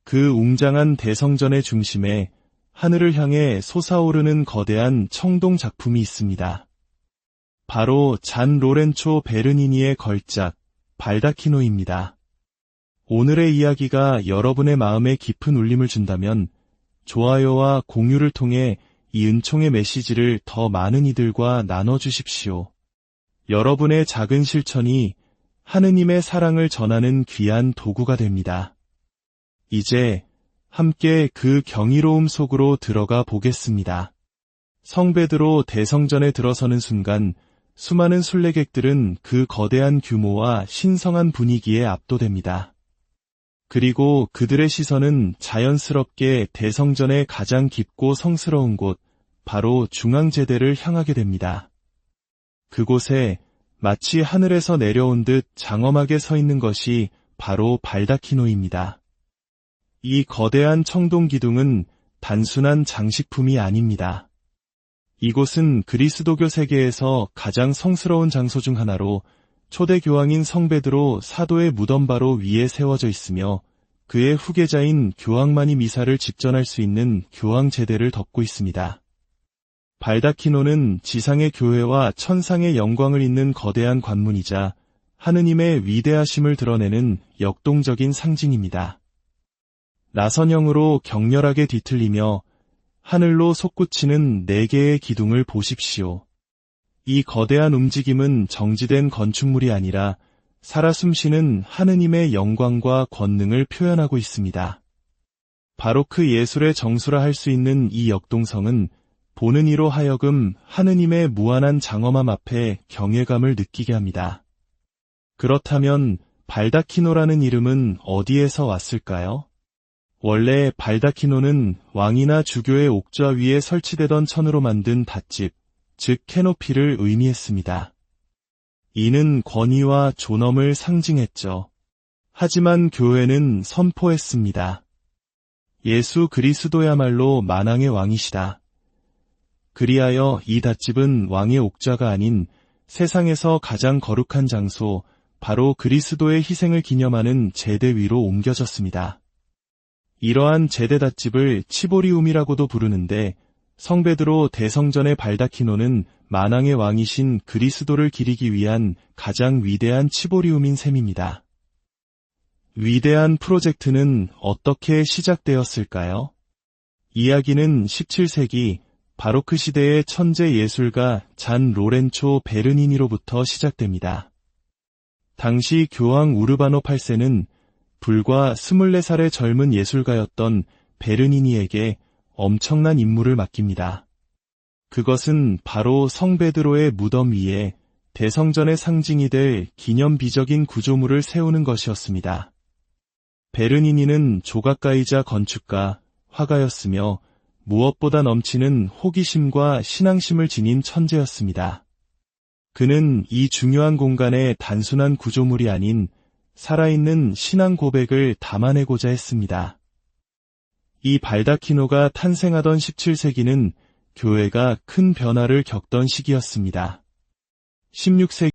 그 웅장한 대성전의 중심에 하늘을 향해 솟아오르는 거대한 청동 작품이 있습니다. 바로 잔 로렌초 베르니니의 걸작, 발다키노입니다. 오늘의 이야기가 여러분의 마음에 깊은 울림을 준다면 좋아요와 공유를 통해 이 은총의 메시지를 더 많은 이들과 나눠주십시오. 여러분의 작은 실천이 하느님의 사랑을 전하는 귀한 도구가 됩니다. 이제 함께 그 경이로움 속으로 들어가 보겠습니다. 성베드로 대성전에 들어서는 순간 수많은 순례객들은 그 거대한 규모와 신성한 분위기에 압도됩니다. 그리고 그들의 시선은 자연스럽게 대성전의 가장 깊고 성스러운 곳, 바로 중앙제대를 향하게 됩니다. 그곳에 마치 하늘에서 내려온 듯 장엄하게 서 있는 것이 바로 발다키노입니다. 이 거대한 청동 기둥은 단순한 장식품이 아닙니다. 이곳은 그리스도교 세계에서 가장 성스러운 장소 중 하나로 초대 교황인 성베드로 사도의 무덤 바로 위에 세워져 있으며 그의 후계자인 교황만이 미사를 직전할 수 있는 교황 제대를 덮고 있습니다. 발다키노는 지상의 교회와 천상의 영광을 잇는 거대한 관문이자 하느님의 위대하심을 드러내는 역동적인 상징입니다. 나선형으로 격렬하게 뒤틀리며 하늘로 솟구치는 4개의 기둥을 보십시오. 이 거대한 움직임은 정지된 건축물이 아니라 살아 숨쉬는 하느님의 영광과 권능을 표현하고 있습니다. 바로크 예술의 정수라 할 수 있는 이 역동성은 보는 이로 하여금 하느님의 무한한 장엄함 앞에 경외감을 느끼게 합니다. 그렇다면 발다키노라는 이름은 어디에서 왔을까요? 원래 발다키노는 왕이나 주교의 옥좌 위에 설치되던 천으로 만든 닷집, 즉 캐노피를 의미했습니다. 이는 권위와 존엄을 상징했죠. 하지만 교회는 선포했습니다. 예수 그리스도야말로 만왕의 왕이시다. 그리하여 이 닷집은 왕의 옥좌가 아닌 세상에서 가장 거룩한 장소, 바로 그리스도의 희생을 기념하는 제대 위로 옮겨졌습니다. 이러한 제대 닷집을 치보리움이라고도 부르는데 성베드로 대성전의 발다키노는 만왕의 왕이신 그리스도를 기리기 위한 가장 위대한 치보리움인 셈입니다. 위대한 프로젝트는 어떻게 시작되었을까요? 이야기는 17세기 바로크 시대의 천재 예술가 잔 로렌초 베르니니로부터 시작됩니다. 당시 교황 우르바노 8세는 불과 24살의 젊은 예술가였던 베르니니에게 엄청난 임무를 맡깁니다. 그것은 바로 성베드로의 무덤 위에 대성전의 상징이 될 기념비적인 구조물을 세우는 것이었습니다. 베르니니는 조각가이자 건축가, 화가였으며 무엇보다 넘치는 호기심과 신앙심을 지닌 천재였습니다. 그는 이 중요한 공간에 단순한 구조물이 아닌 살아있는 신앙 고백을 담아내고자 했습니다. 이 발다키노가 탄생하던 17세기는 교회가 큰 변화를 겪던 시기였습니다. 16세기